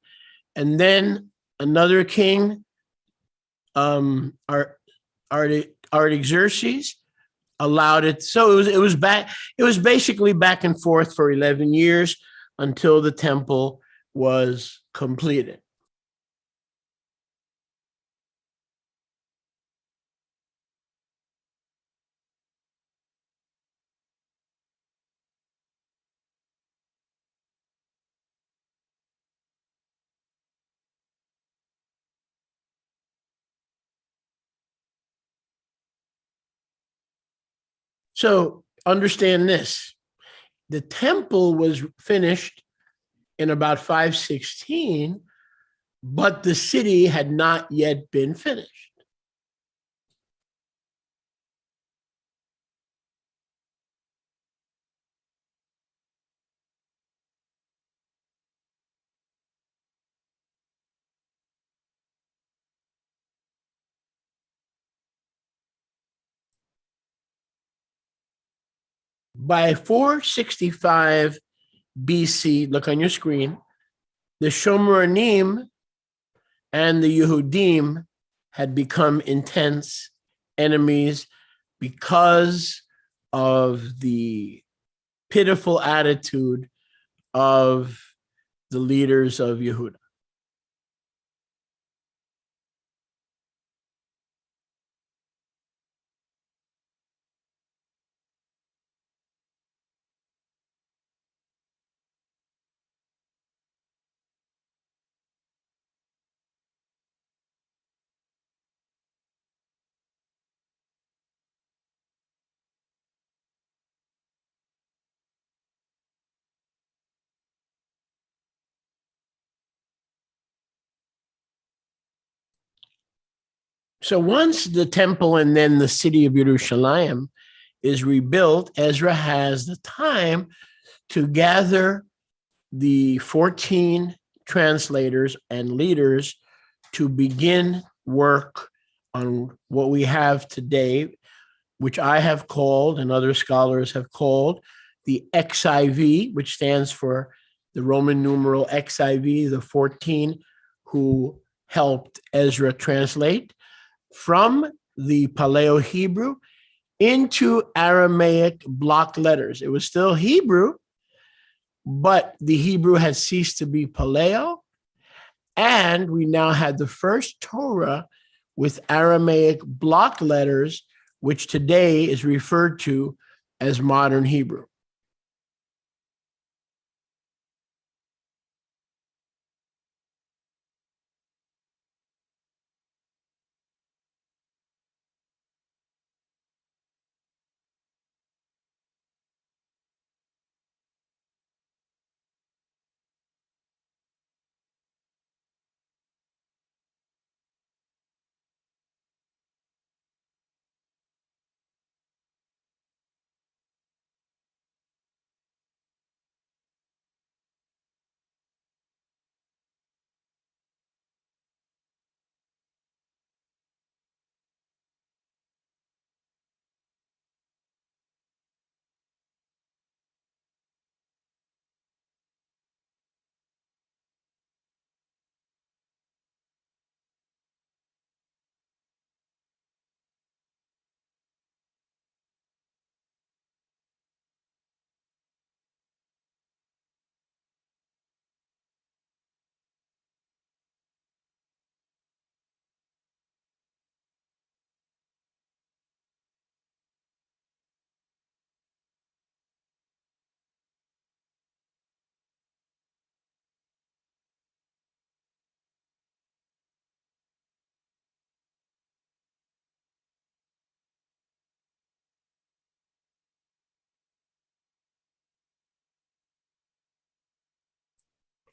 And then another king, Artaxerxes, allowed it. So it was basically back and forth for 11 years until the temple was completed. So understand this. The temple was finished in about 516, but the city had not yet been finished. By 465 BC, look on your screen, the Shomronim and the Yehudim had become intense enemies because of the pitiful attitude of the leaders of Yehuda. So once the temple and then the city of Jerusalem is rebuilt, Ezra has the time to gather the 14 translators and leaders to begin work on what we have today, which I have called and other scholars have called the XIV, which stands for the Roman numeral XIV, the 14 who helped Ezra translate from the Paleo Hebrew into Aramaic block letters. It was still Hebrew, but the Hebrew had ceased to be Paleo. And we now had the first Torah with Aramaic block letters, which today is referred to as modern Hebrew.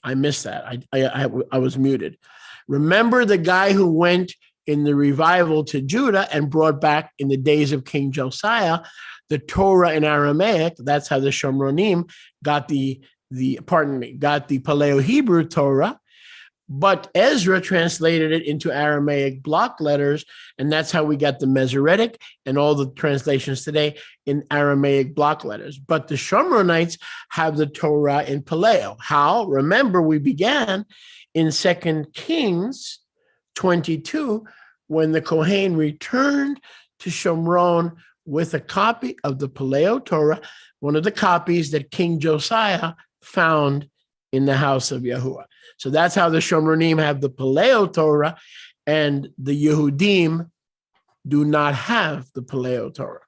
I missed that. I was muted. Remember the guy who went in the revival to Judah and brought back in the days of King Josiah the Torah in Aramaic. That's how the Shomronim got the Paleo Hebrew Torah. But Ezra translated it into Aramaic block letters, and that's how we got the Masoretic and all the translations today in Aramaic block letters. But the Shomronites have the Torah in Paleo. How? Remember, we began in 2 Kings 22 when the Kohen returned to Shomron with a copy of the Paleo Torah, one of the copies that King Josiah found in the house of Yahuwah. So that's how the Shomronim have the Paleo Torah, and the Yehudim do not have the Paleo Torah.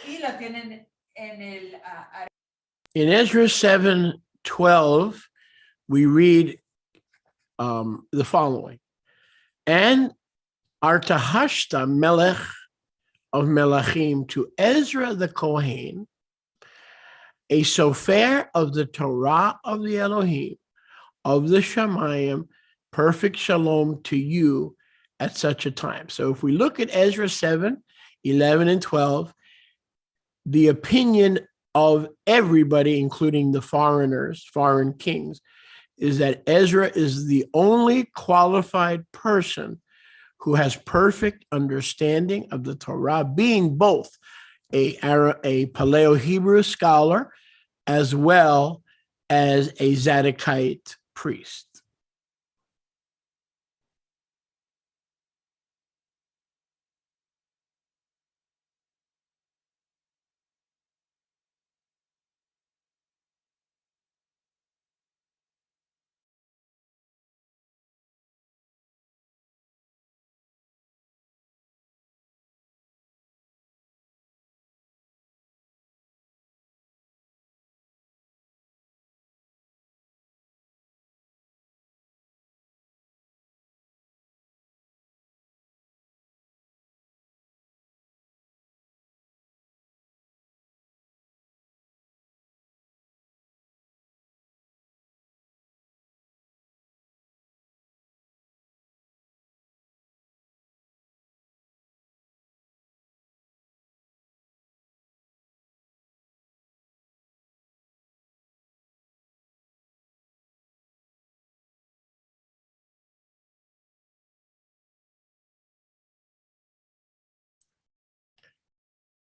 Y lo tienen en el In Ezra 7:12, we read the following. And Artahashta Melech of Melachim to Ezra the Kohen, a sofer of the Torah of the Elohim, of the Shamayim, perfect shalom to you at such a time. So if we look at Ezra 7:11 and 12, the opinion of everybody, including the foreigners, foreign kings, is that Ezra is the only qualified person who has perfect understanding of the Torah, being both a Paleo-Hebrew scholar as well as a Zadokite priest.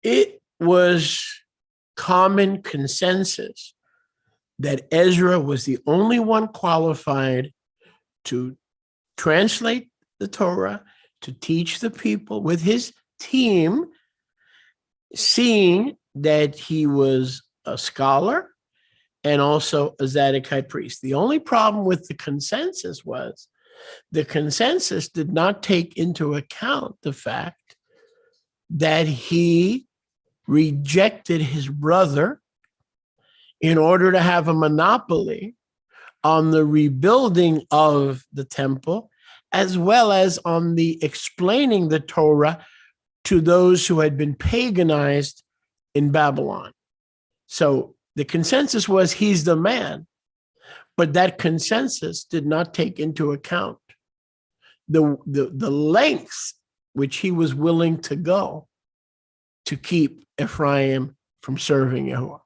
It was common consensus that Ezra was the only one qualified to translate the Torah, to teach the people with his team, seeing that he was a scholar and also a Zadokite priest. The only problem with the consensus was the consensus did not take into account the fact that he rejected his brother in order to have a monopoly on the rebuilding of the temple, as well as on the explaining the Torah to those who had been paganized in Babylon. So the consensus was he's the man, but that consensus did not take into account the lengths which he was willing to go to keep Ephraim from serving Yahuwah.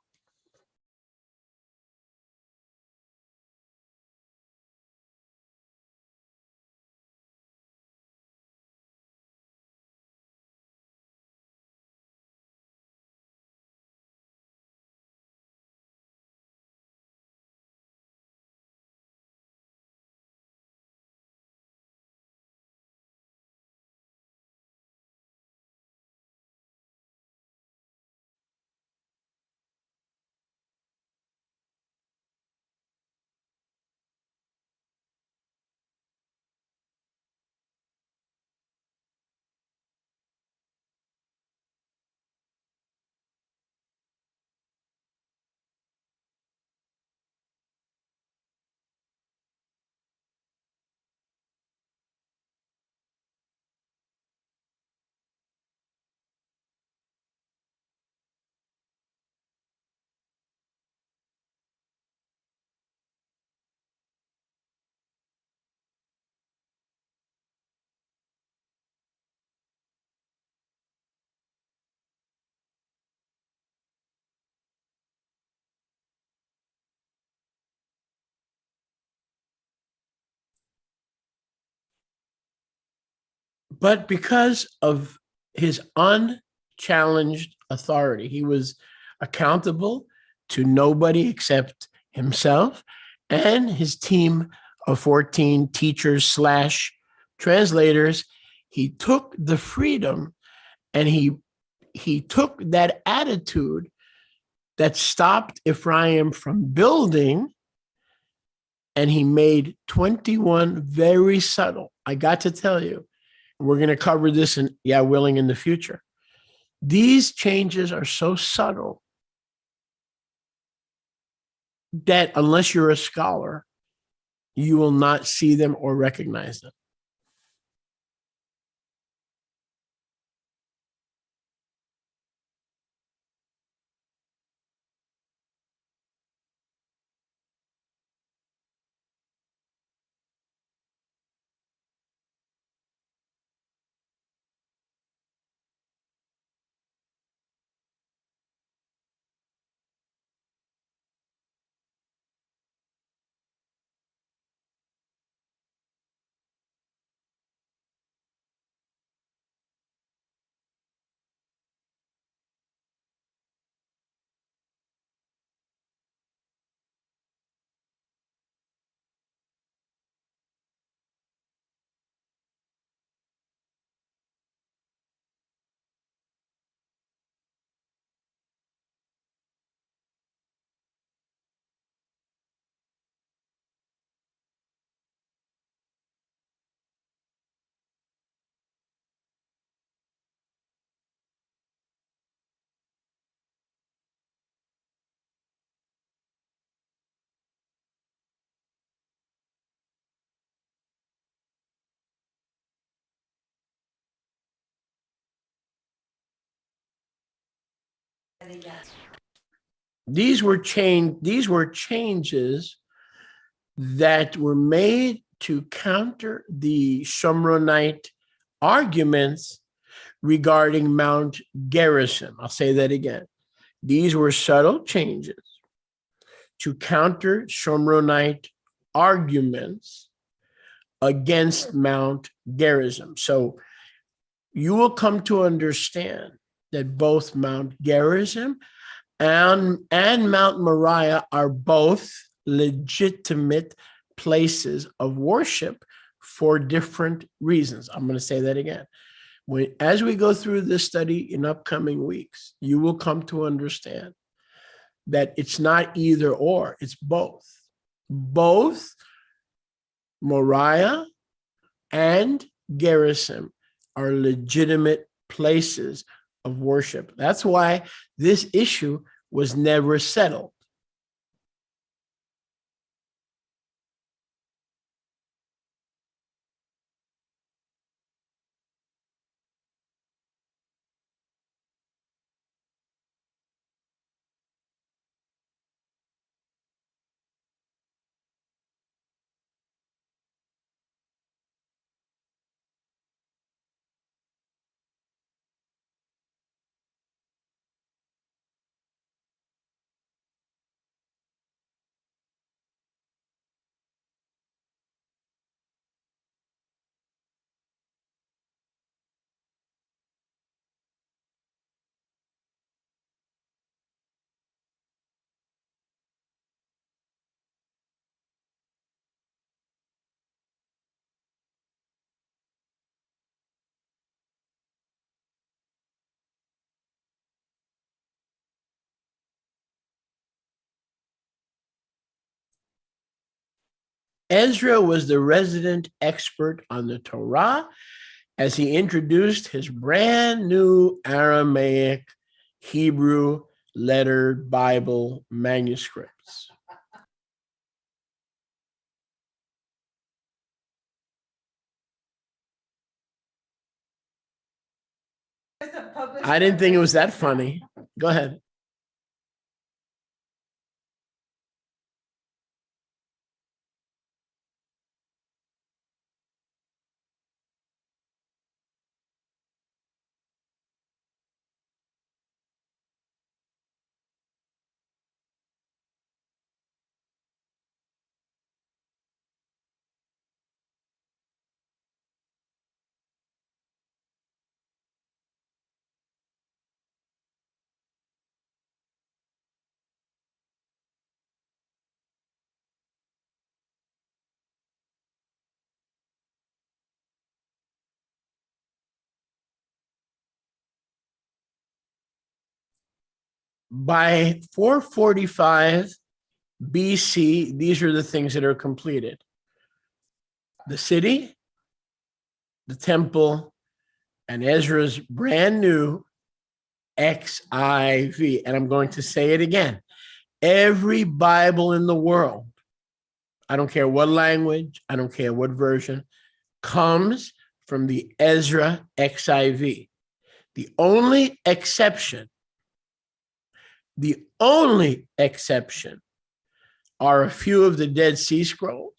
But because of his unchallenged authority, he was accountable to nobody except himself and his team of 14 teachers slash translators. He took the freedom and he took that attitude that stopped Ephraim from building, and he made 21 very subtle. I got to tell you, we're going to cover this in, willing, in the future. These changes are so subtle that unless you're a scholar, you will not see them or recognize them. These were changes that were made to counter the Shomronite arguments regarding Mount Gerazim. I'll say that again. These were subtle changes to counter Shomronite arguments against Mount Gerazim. So you will come to understand that both Mount Gerazim and Mount Moriah are both legitimate places of worship for different reasons. I'm going to say that again. As we go through this study in upcoming weeks, you will come to understand that it's not either or, it's both. Both Moriah and Gerazim are legitimate places of worship. That's why this issue was never settled. Ezra was the resident expert on the Torah as he introduced his brand new Aramaic Hebrew lettered Bible manuscripts. I didn't think it was that funny. Go ahead. By 445 BC, these are the things that are completed: the city, the temple, and Ezra's brand new XIV. And I'm going to say it again. Every Bible in the world, I don't care what language, I don't care what version, comes from the Ezra XIV. The only exception are a few of the Dead Sea Scrolls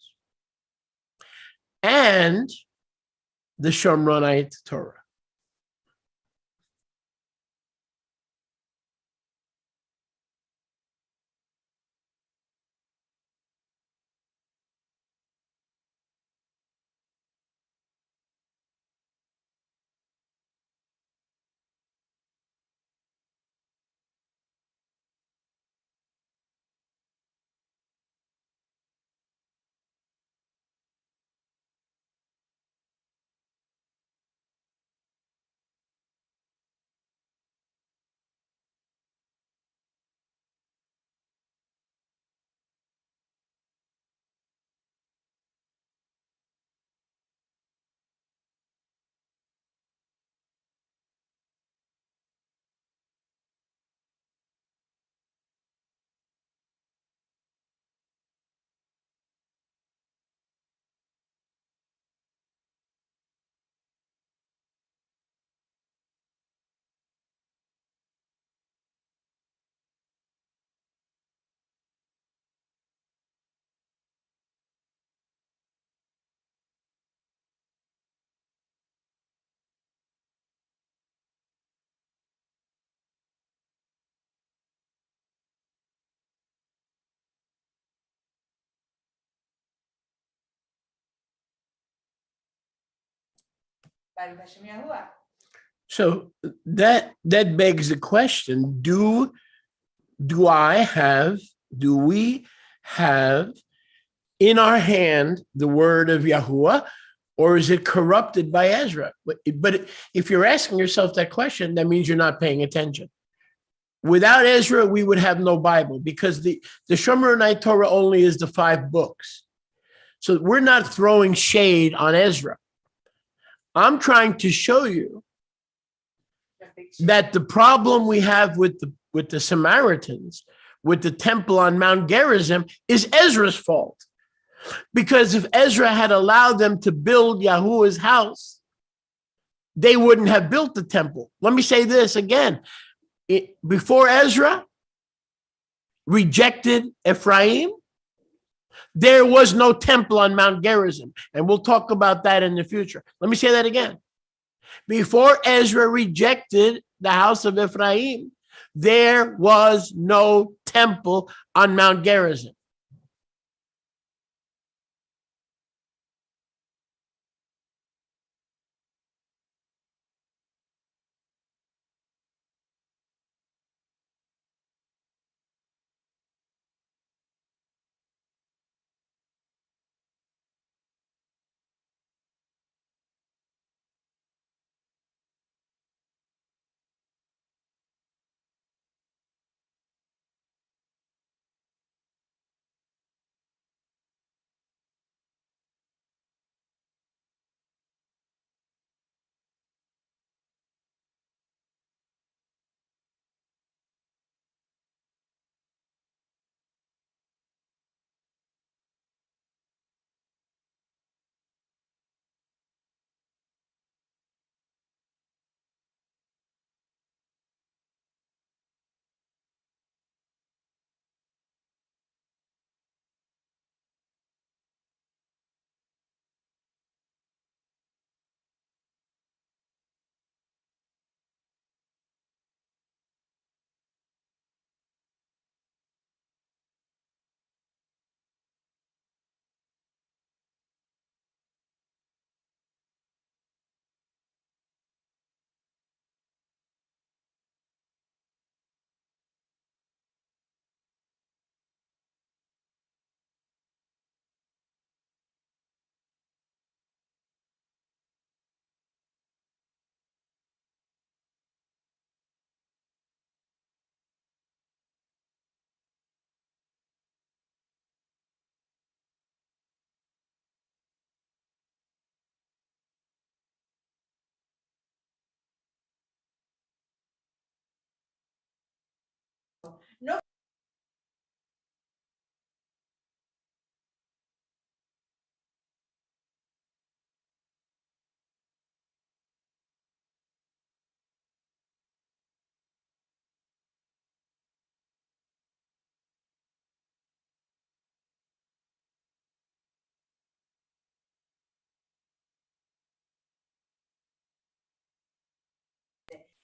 and the Shomronite Torah. Baruch Hashem Yahuwah. So that begs the question, do we have in our hand the word of Yahuwah, or is it corrupted by Ezra? But if you're asking yourself that question, that means you're not paying attention. Without Ezra, we would have no Bible, because the Shomronite Torah only is the 5 books. So we're not throwing shade on Ezra. I'm trying to show you that the problem we have with the Samaritans, with the temple on Mount Gerazim, is Ezra's fault. Because if Ezra had allowed them to build Yahuwah's house, they wouldn't have built the temple. Let me say this again. Before Ezra rejected Ephraim, there was no temple on Mount Gerazim. And we'll talk about that in the future. Let me say that again. Before Ezra rejected the house of Ephraim, there was no temple on Mount Gerazim.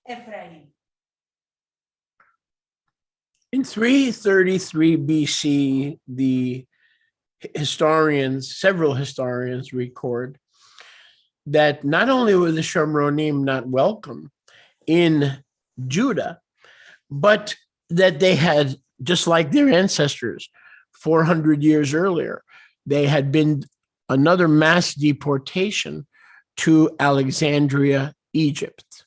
Ephraim. In 333 BC, the several historians record that not only were the Shomronim not welcome in Judah, but that they had, just like their ancestors 400 years earlier, they had been another mass deportation to Alexandria, Egypt.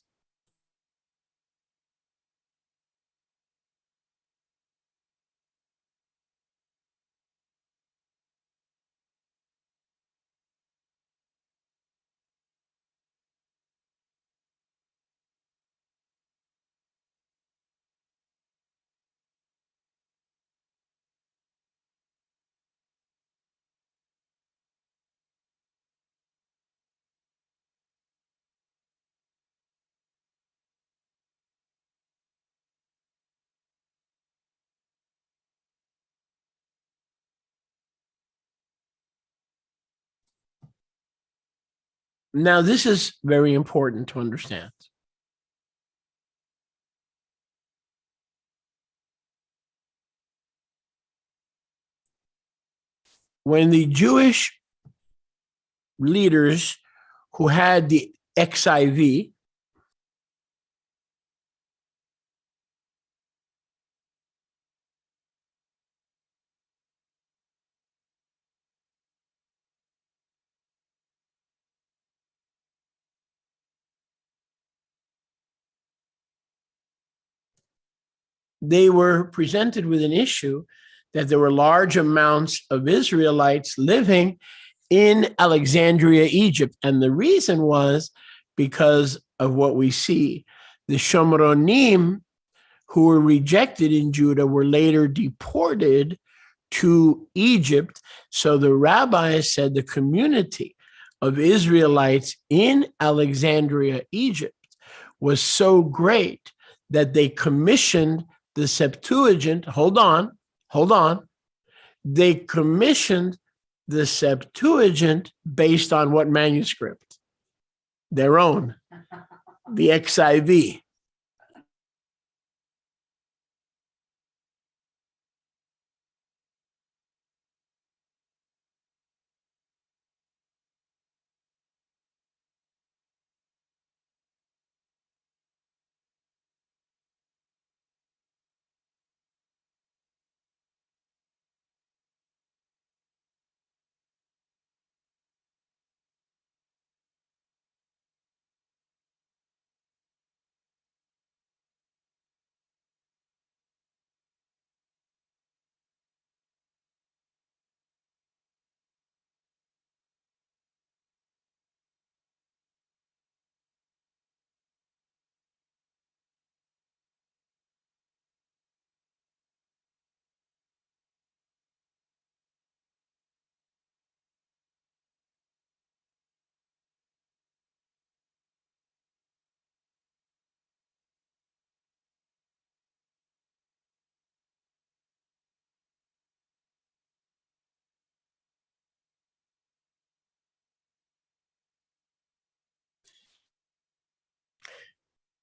Now, this is very important to understand. When the Jewish leaders who had the XIV, they were presented with an issue that there were large amounts of Israelites living in Alexandria, Egypt. And the reason was because of what we see. The Shomronim, who were rejected in Judah, were later deported to Egypt. So the rabbis said the community of Israelites in Alexandria, Egypt, was so great that they commissioned the Septuagint. Hold on. They commissioned the Septuagint based on what manuscript? Their own, the XIV.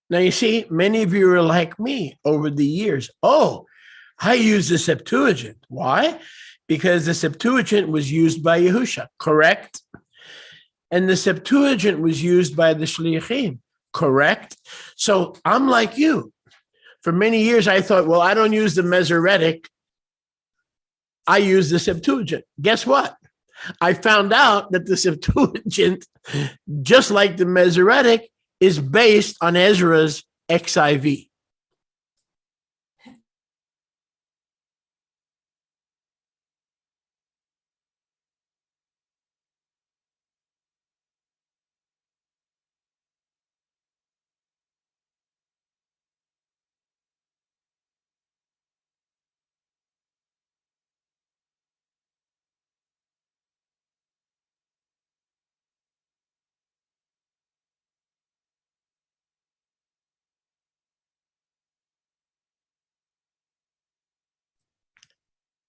Now, you see, many of you are like me over the years. Oh, I use the Septuagint. Why? Because the Septuagint was used by Yehusha, correct? And the Septuagint was used by the Shliachim, correct? So I'm like you. For many years, I thought, well, I don't use the Masoretic. I use the Septuagint. Guess what? I found out that the Septuagint, just like the Masoretic, is based on Ezra's XIV.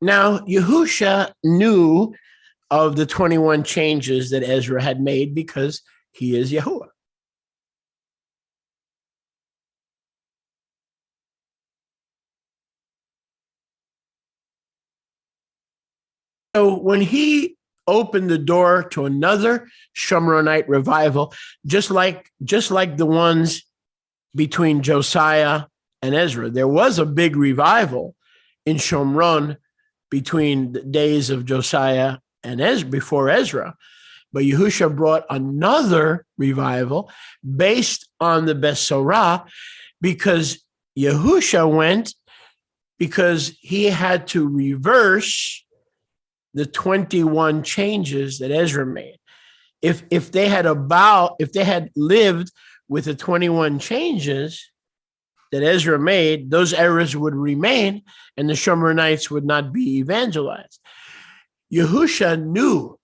Now, Yehusha knew of the 21 changes that Ezra had made because he is Yahuwah. So when he opened the door to another Shomronite revival, just like the ones between Josiah and Ezra, there was a big revival in Shomron between the days of Josiah and Ezra, before Ezra. But Yehusha brought another revival based on the Besorah, because Yehusha went because he had to reverse the 21 changes that Ezra made. If they had lived with the 21 changes that Ezra made, those errors would remain and the Shomronites would not be evangelized. Yehusha knew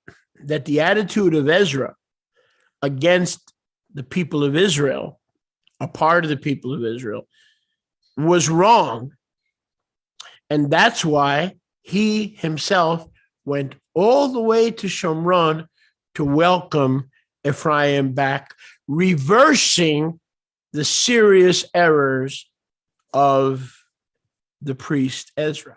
that the attitude of Ezra against the people of Israel, a part of the people of Israel, was wrong. And that's why he himself went all the way to Shomron to welcome Ephraim back, reversing the serious errors of the priest Ezra.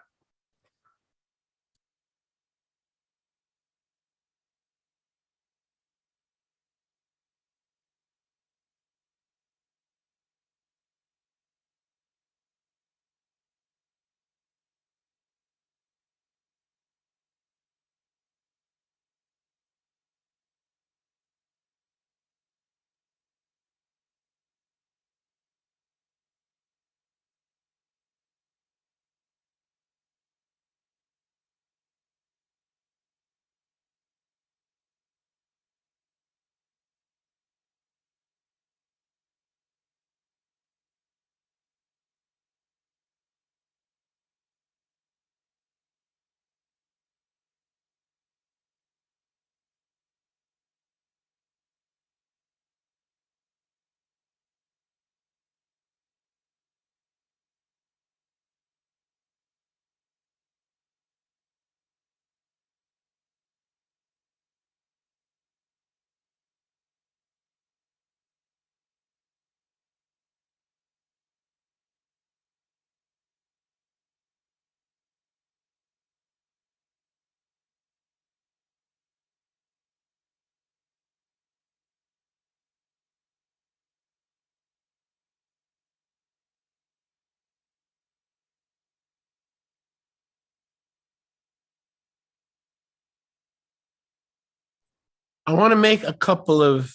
I want to make a couple of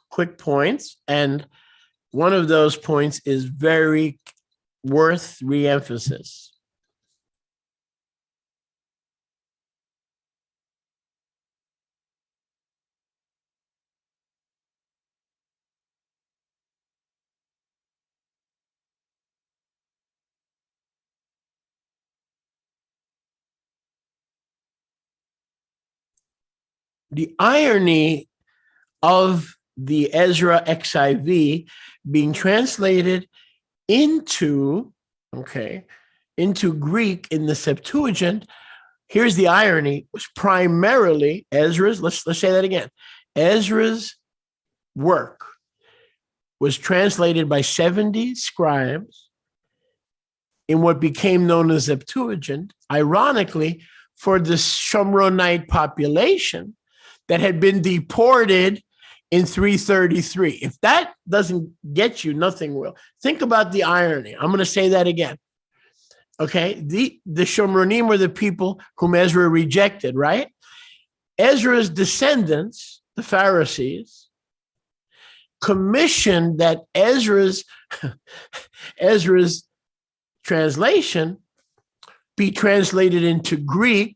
quick points, and one of those points is very worth re-emphasis. The irony of the Ezra XIV being translated into Greek in the Septuagint, here's the irony, was primarily Ezra's, let's say that again, Ezra's work was translated by 70 scribes in what became known as Septuagint, ironically, for the Shomronite population that had been deported in 333. If that doesn't get you, nothing will. Think about the irony. I'm going to say that again. Okay, the Shomronim were the people whom Ezra rejected, right? Ezra's descendants, the Pharisees, commissioned that Ezra's translation be translated into Greek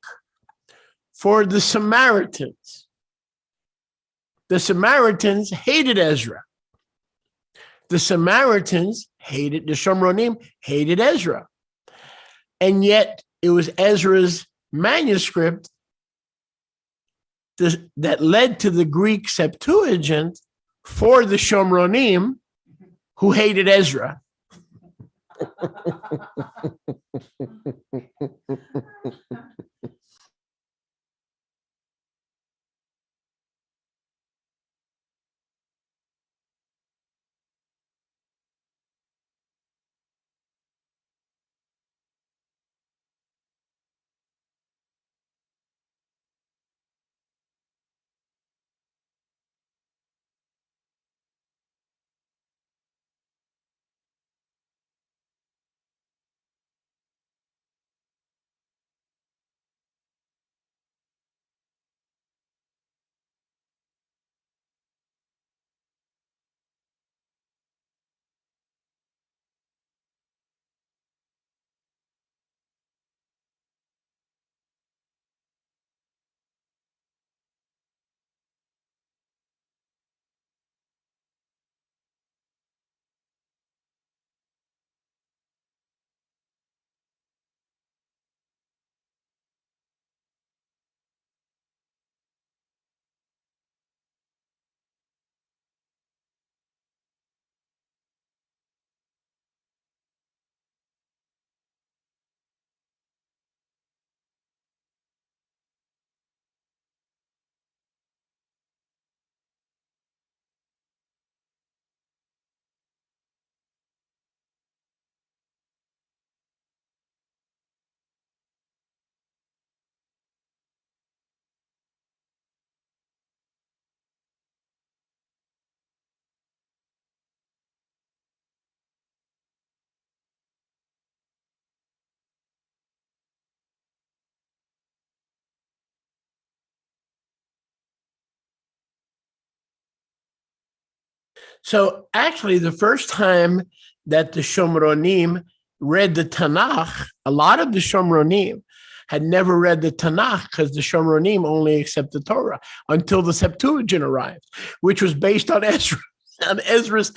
for the Samaritans. The Samaritans hated Ezra. The Shomronim hated Ezra. And yet it was Ezra's manuscript that led to the Greek Septuagint for the Shomronim who hated Ezra. So actually, the first time that the Shomronim read the Tanakh, a lot of the Shomronim had never read the Tanakh because the Shomronim only accept the Torah until the Septuagint arrived, which was based on Ezra. On Ezra's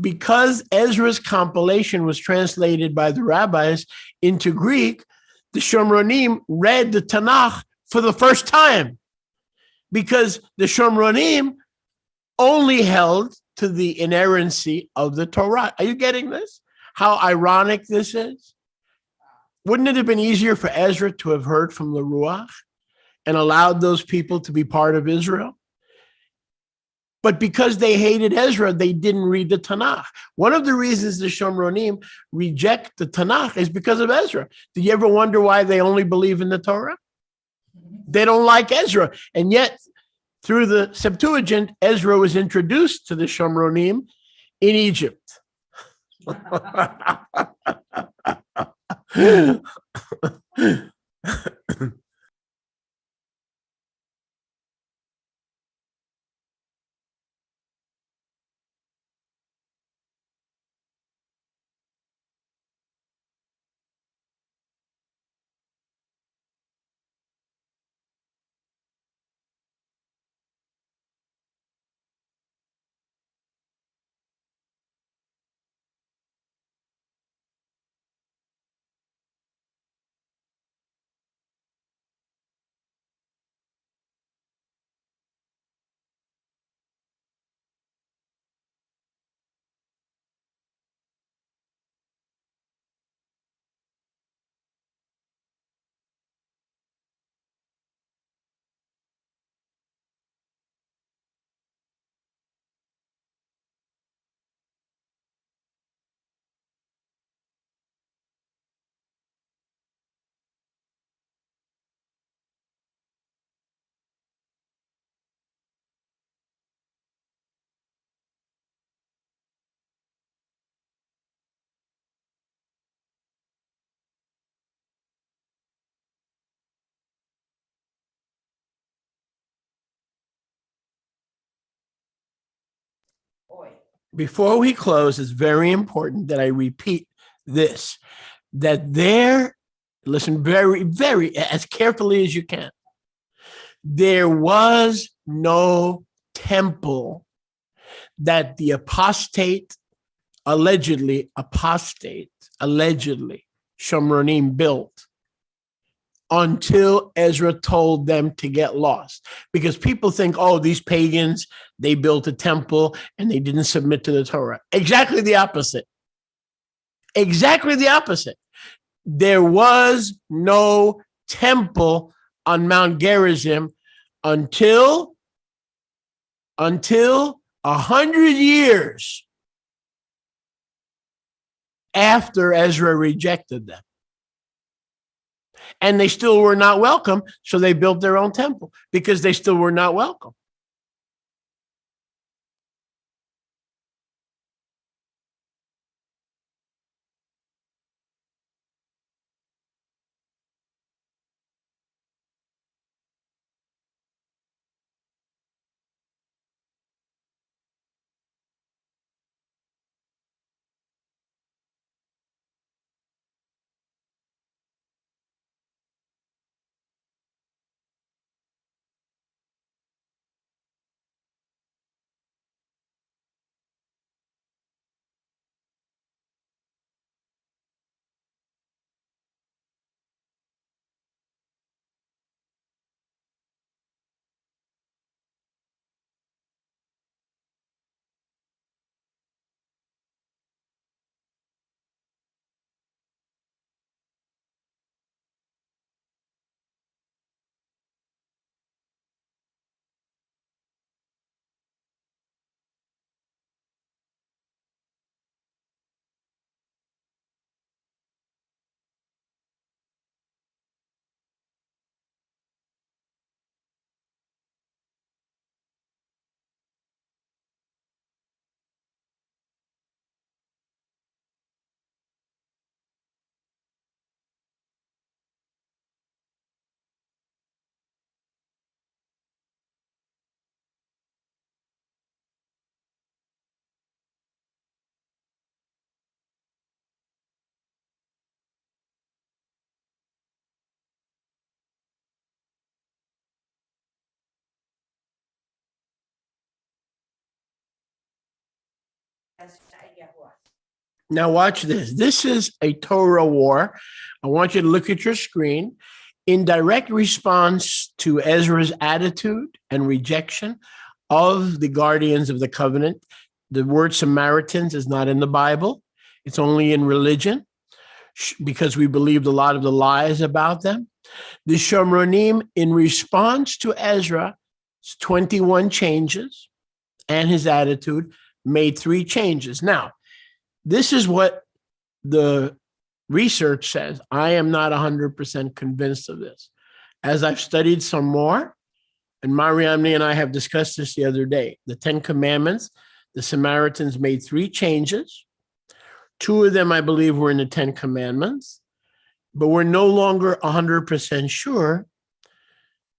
because Ezra's compilation was translated by the rabbis into Greek, the Shomronim read the Tanakh for the first time because the Shomronim only held to the inerrancy of the Torah. Are you getting this? How ironic this is? Wouldn't it have been easier for Ezra to have heard from the Ruach and allowed those people to be part of Israel? But because they hated Ezra, they didn't read the Tanakh. One of the reasons the Shomronim reject the Tanakh is because of Ezra. Did you ever wonder why they only believe in the Torah? They don't like Ezra. And yet, through the Septuagint, Ezra was introduced to the Shomronim in Egypt. Before we close, it's very important that I repeat this, that listen very, very, as carefully as you can, there was no temple that the allegedly, Shomronim built until Ezra told them to get lost. Because people think, oh, these pagans, they built a temple and they didn't submit to the Torah. Exactly the opposite. Exactly the opposite. There was no temple on Mount Gerazim until 100 years after Ezra rejected them. And they still were not welcome, so they built their own temple because they still were not welcome. Now watch this. This is a Torah war. I want you to look at your screen. In direct response to Ezra's attitude and rejection of the guardians of the covenant, the word Samaritans is not in the Bible. It's only in religion because we believed a lot of the lies about them. The Shomronim, in response to Ezra's 21 changes and his attitude, made 3 changes. Now, this is what the research says. I am not 100% convinced of this. As I've studied some more, and Mariamne and I have discussed this the other day, the 10 Commandments, the Samaritans made 3 changes. 2 of them, I believe, were in the 10 Commandments, but we're no longer 100% sure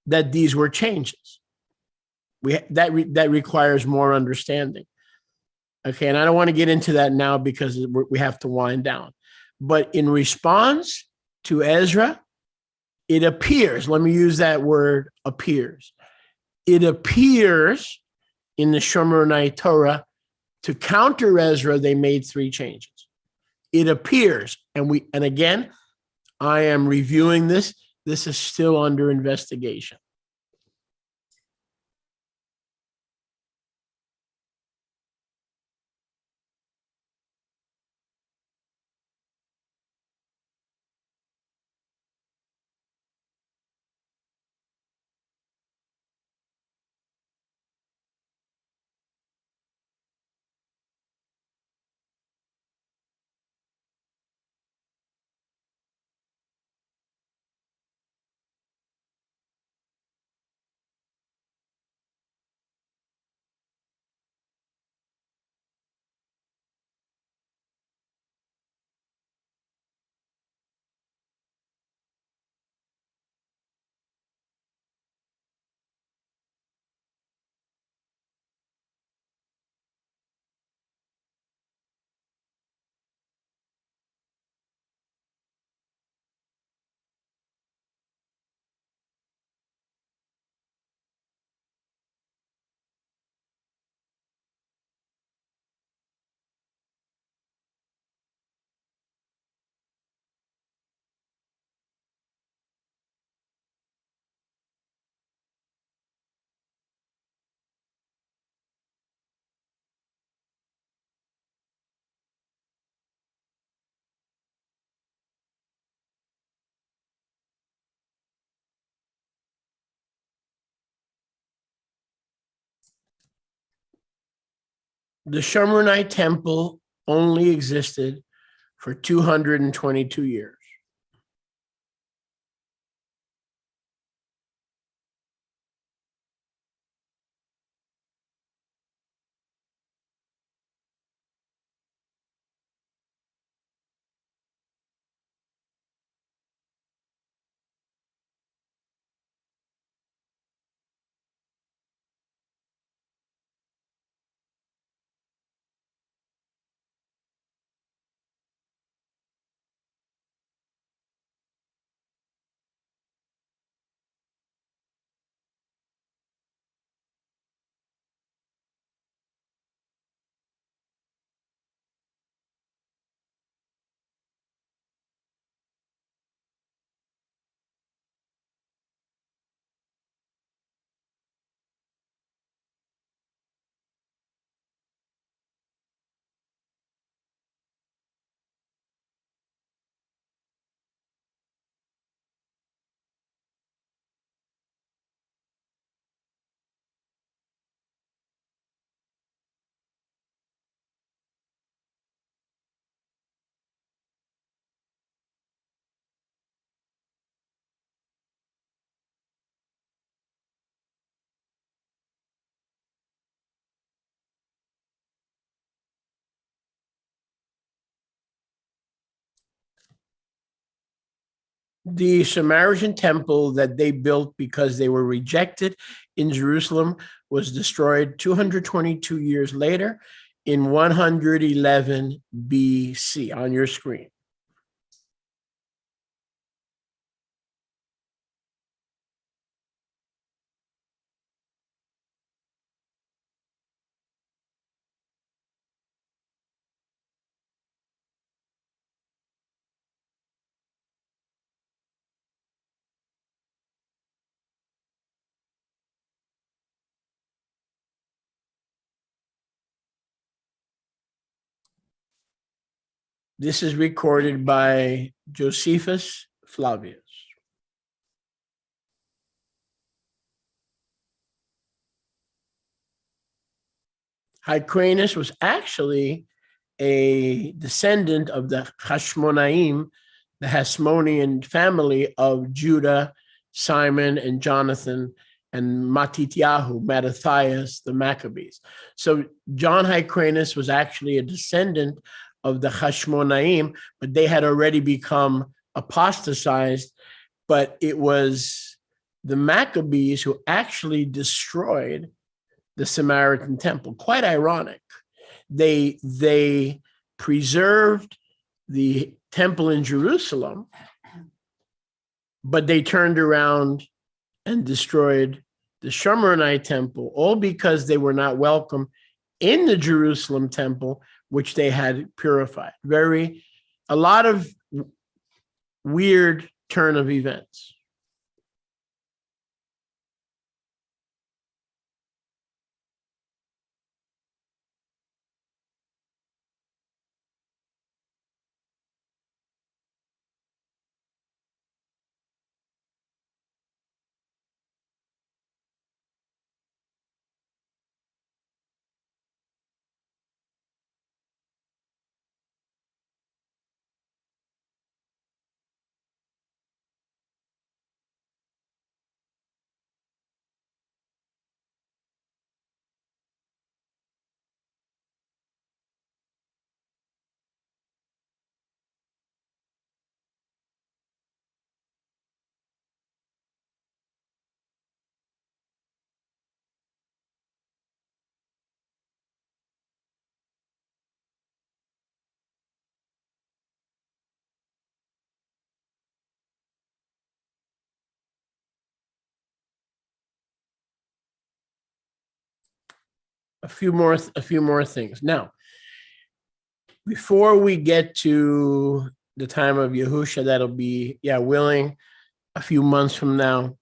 that these were changes. That requires more understanding. Okay, and I don't want to get into that now because we have to wind down. But in response to Ezra, it appears, let me use that word, appears. It appears in the Shomronite Torah to counter Ezra, they made 3 changes. It appears, and again, I am reviewing this. This is still under investigation. The Shomronite temple only existed for 222 years. The Samaritan temple that they built because they were rejected in Jerusalem was destroyed 222 years later in 111 BC on your screen. This is recorded by Josephus Flavius. Hyrcanus was actually a descendant of the Hashmonaim, the Hasmonean family of Judah, Simon, and Jonathan, and Mattathias, the Maccabees. So John Hyrcanus was actually a descendant of the Hashmonaim, but they had already become apostatized. But it was the Maccabees who actually destroyed the Samaritan temple. Quite ironic. They preserved the temple in Jerusalem, but they turned around and destroyed the Shomronite temple, all because they were not welcome in the Jerusalem temple, which they had purified. A lot of weird turn of events. A few more things. Now, before we get to the time of Yahusha, that'll be, willing, a few months from now,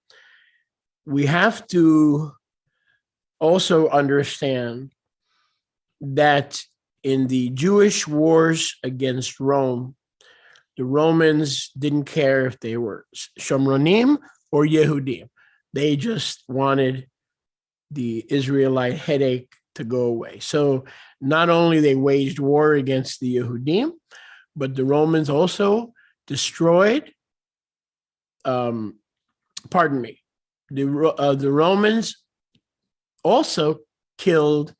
we have to also understand that in the Jewish wars against Rome, the Romans didn't care if they were Shomronim or Yehudim. They just wanted the Israelite headache to go away. So not only they waged war against the Yehudim, but the Romans also destroyed, the Romans also killed,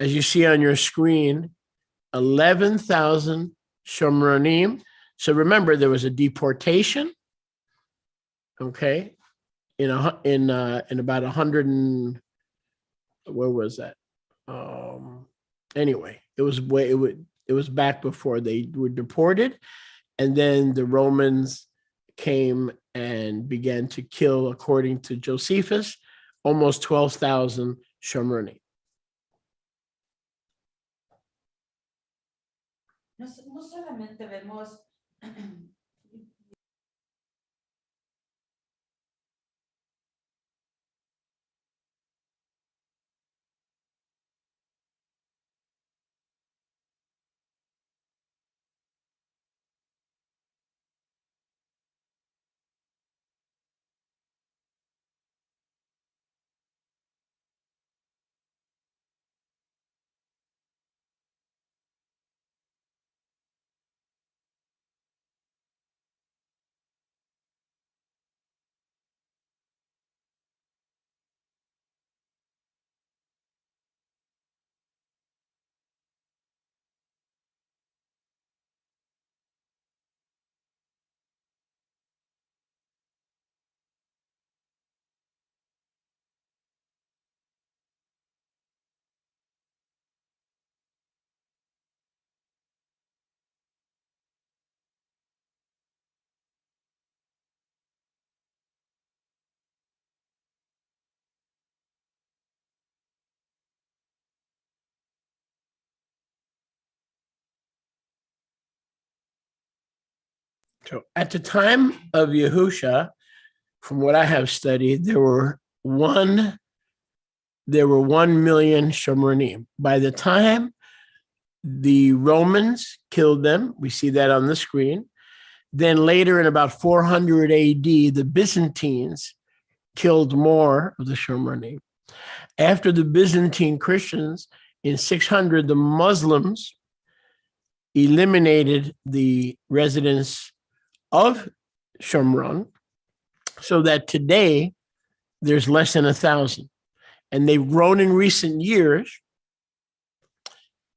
as you see on your screen, 11,000 Shomronim. So remember, there was a deportation, okay, in about 100 and, where was that? Anyway, it was back before they were deported, and then the Romans came and began to kill, according to Josephus, almost 12,000 Shomronim. No solamente vemos So at the time of Yahusha, from what I have studied, there were 1 million Shomronim. By the time The Romans killed them. We see that on the screen. Then later in about 400 AD, the Byzantines killed more of the Shomronite. After the Byzantine Christians, in 600, the Muslims eliminated the residents of Shomron, so that today there's less than 1,000. And they've grown in recent years,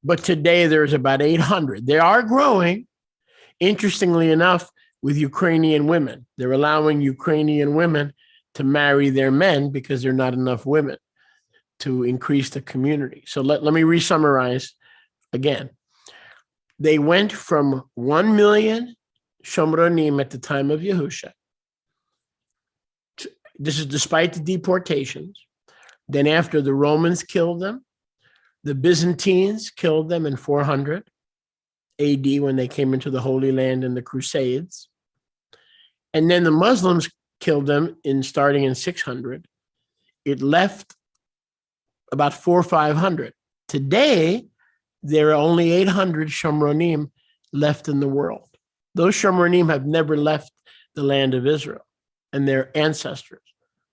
but today there's about 800. They are growing, interestingly enough, with Ukrainian women. They're allowing Ukrainian women to marry their men because there are not enough women to increase the community. So let me re-summarize again. They went from 1 million Shomronim at the time of Yehusha. This is despite the deportations. Then after the Romans killed them, the Byzantines killed them in 400 AD when they came into the Holy Land in the Crusades. And then the Muslims killed them starting in 600. It left about 400 or 500. Today, there are only 800 Shomronim left in the world. Those Shomronim have never left the land of Israel and their ancestors.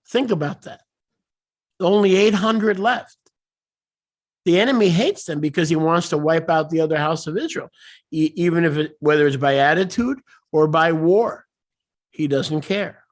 Think about that. Only 800 left. The enemy hates them because he wants to wipe out the other house of Israel, even if whether it's by attitude or by war. He doesn't care.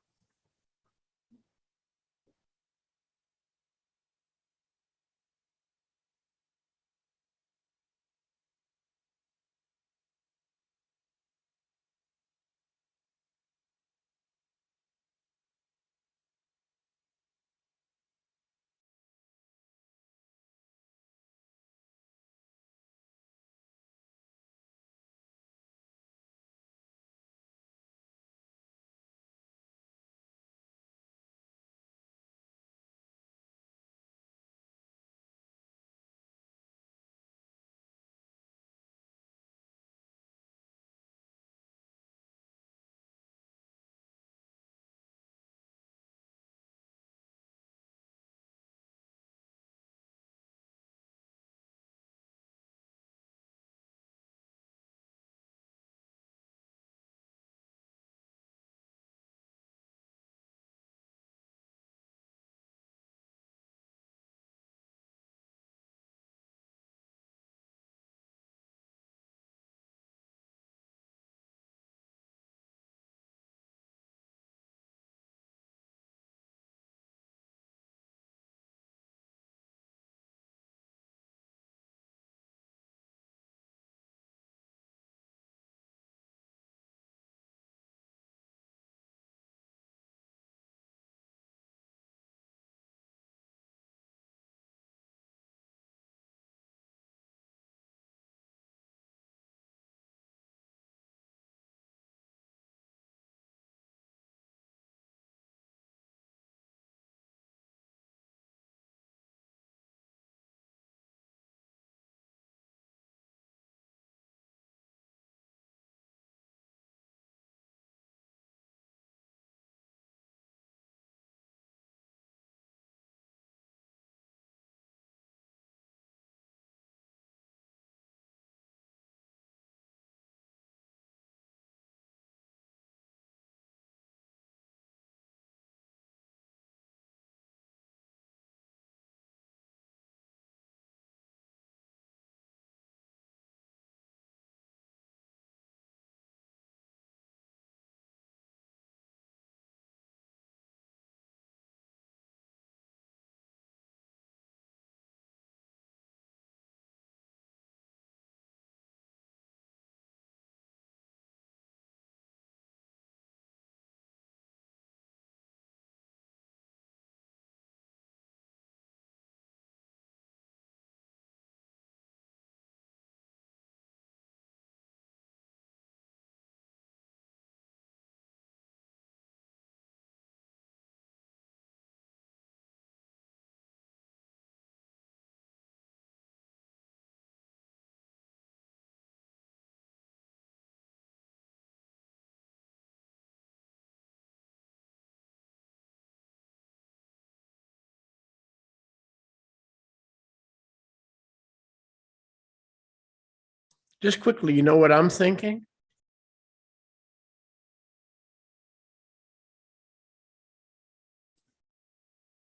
Just quickly, you know what I'm thinking?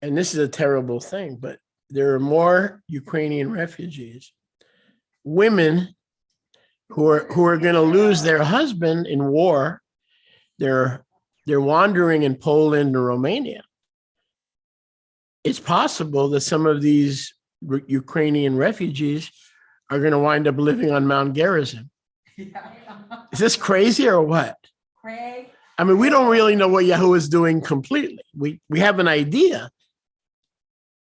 And this is a terrible thing, but there are more Ukrainian refugees, women who are going to lose their husband in war. They're wandering in Poland or Romania. It's possible that some of these Ukrainian refugees are going to wind up living on Mount Gerazim. Is this crazy or what? Craig. I mean, we don't really know what Yahuwah is doing completely. We have an idea,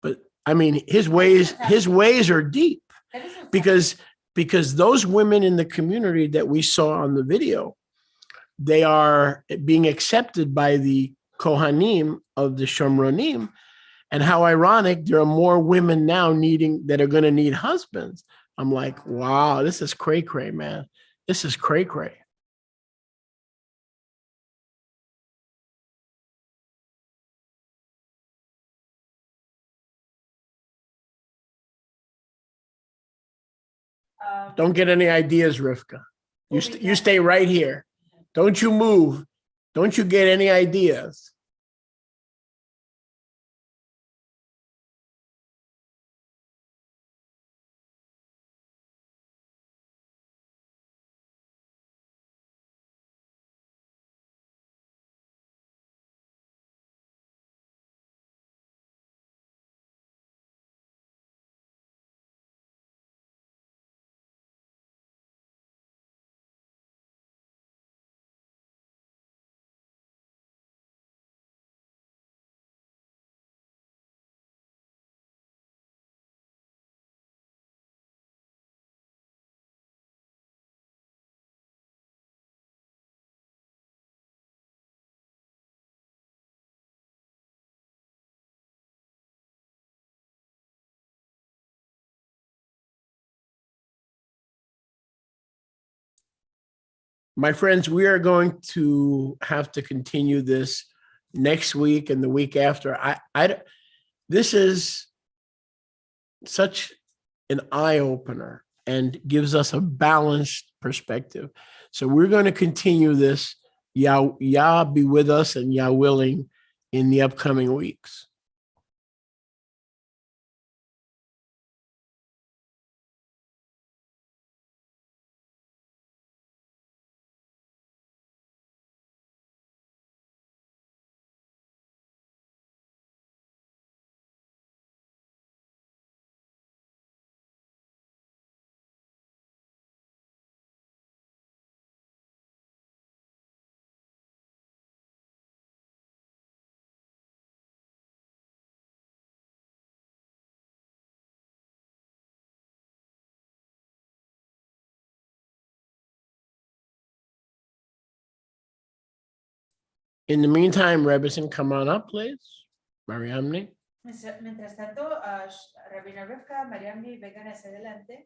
but I mean, his ways are deep, because those women in the community that we saw on the video, they are being accepted by the Kohanim of the Shomronim. And how ironic, there are more women now that are going to need husbands. I'm like, wow, this is cray-cray, man. This is cray-cray. Don't get any ideas, Rivka. You stay right here. Don't you move. Don't you get any ideas. My friends, we are going to have to continue this next week and the week after. This is such an eye-opener and gives us a balanced perspective. So we're going to continue this. Yah be with us and Yah willing in the upcoming weeks. In the meantime, Rebbetzin, come on up, please. Mariamne. Mientras tanto, Rabina Rivka, Mariamni, vengan hacia adelante.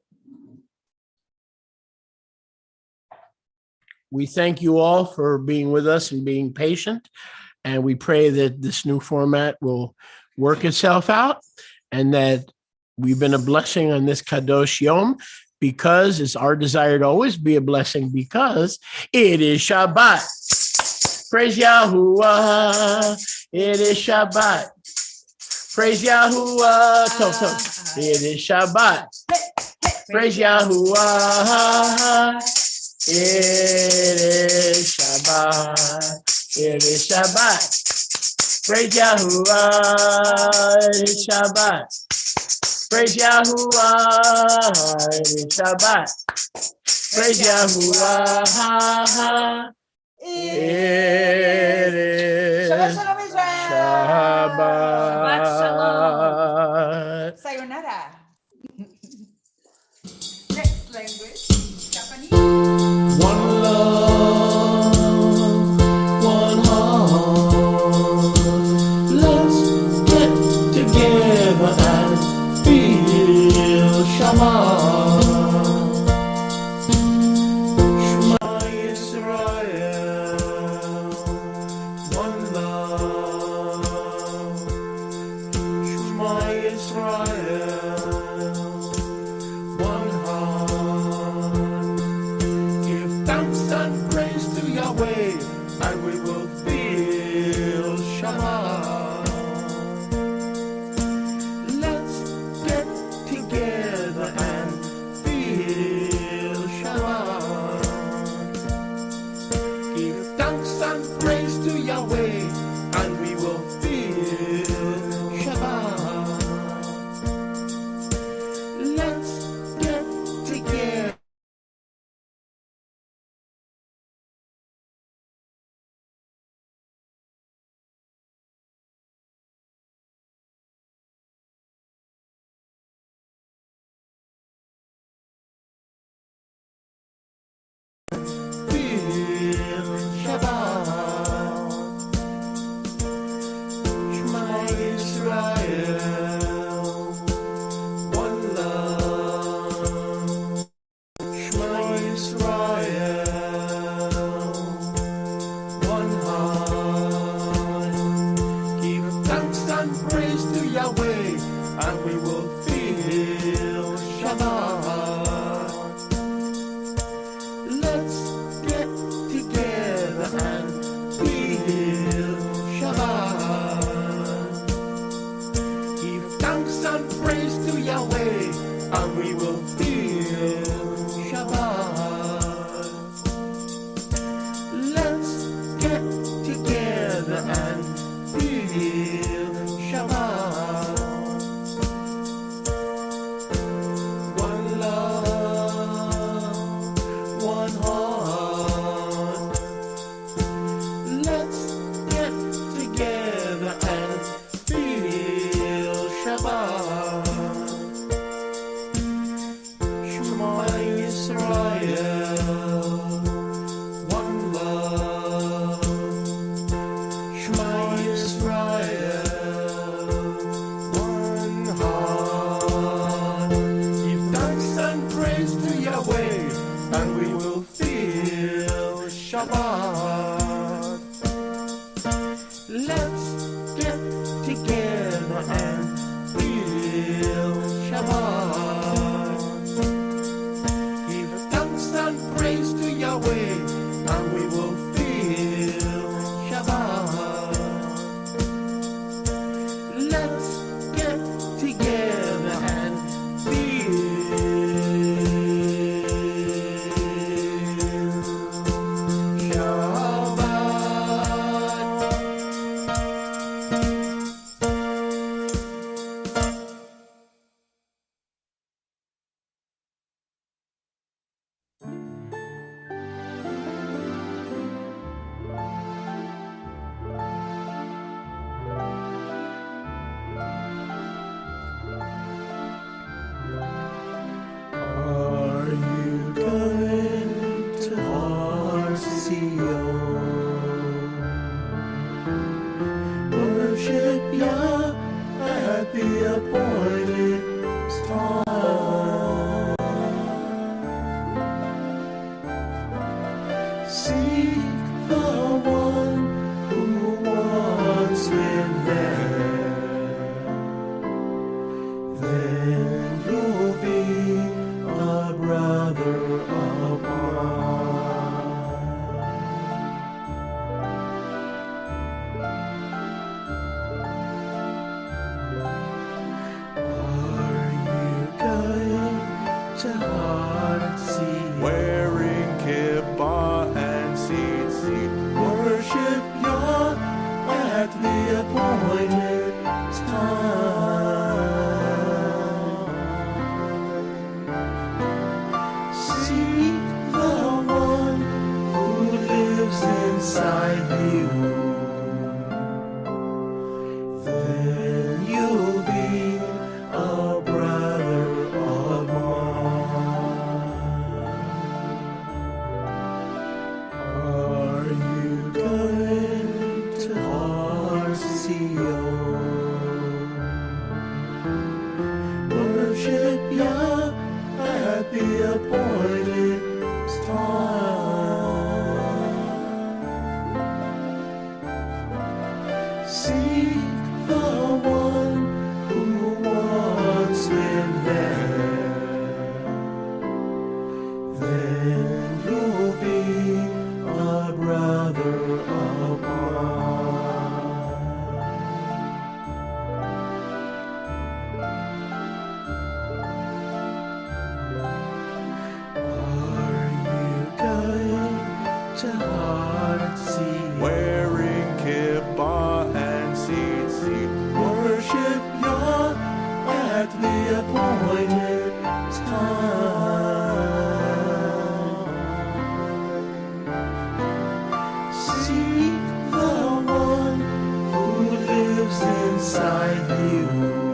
We thank you all for being with us and being patient. And we pray that this new format will work itself out and that we've been a blessing on this Kadosh Yom, because it's our desire to always be a blessing, because it is Shabbat. Praise Yahuwah. It is Shabbat. Praise Yahuwah. It is Shabbat. Praise Yahuwah. It is Shabbat. It is Shabbat. Praise Yahuwah. It is Shabbat. Praise Yahuwah. It is Shabbat. Praise Yahuwah. It is Shabbat. Sayonara. Next language, Japanese. One love, one heart. Let's get together and feel Shabbat. Shema Yisrael. and we will feel Shabbat. Let's get together and feel Shabbat. Give thanks and praise to Yahweh, and we will feel Shabbat. Let's get together. Feel Shabbat. Shema Israel, one love. Shema Israel, one heart. Give thanks and praise to Yahweh, and we will feel Shabbat. Let's get together and feel Shabbat. Give thanks and praise to Yahweh, and we will feel Shabbat. Let's get together and feel Shabbat. One love, one heart. Let's get together and feel Shabbat. Shema Israel, one love. Shema Israel, one heart. Give thanks and praise to Yahweh, and we will feel Shabbat. Let's get together and feel Shabbat. Give thanks and praise to Yahweh, and we will feel Shabbat. Let's get together and feel Are you going to Har Zion? Worship Yah at the appointed time. Seek the one who once lived there. Then you'll be a brother of mine. Are you going to Har Zion? Wearing kippah and tzitzit, worship Yah at the appointed time. Seek the one who lives inside you. Then you'll be a brother of mine. Are you going to Har Zion? Worship Yah at the appointed time. to heart, see, wearing kippah and tzitzit, worship Yah at the appointed time. Seek the one who lives inside you.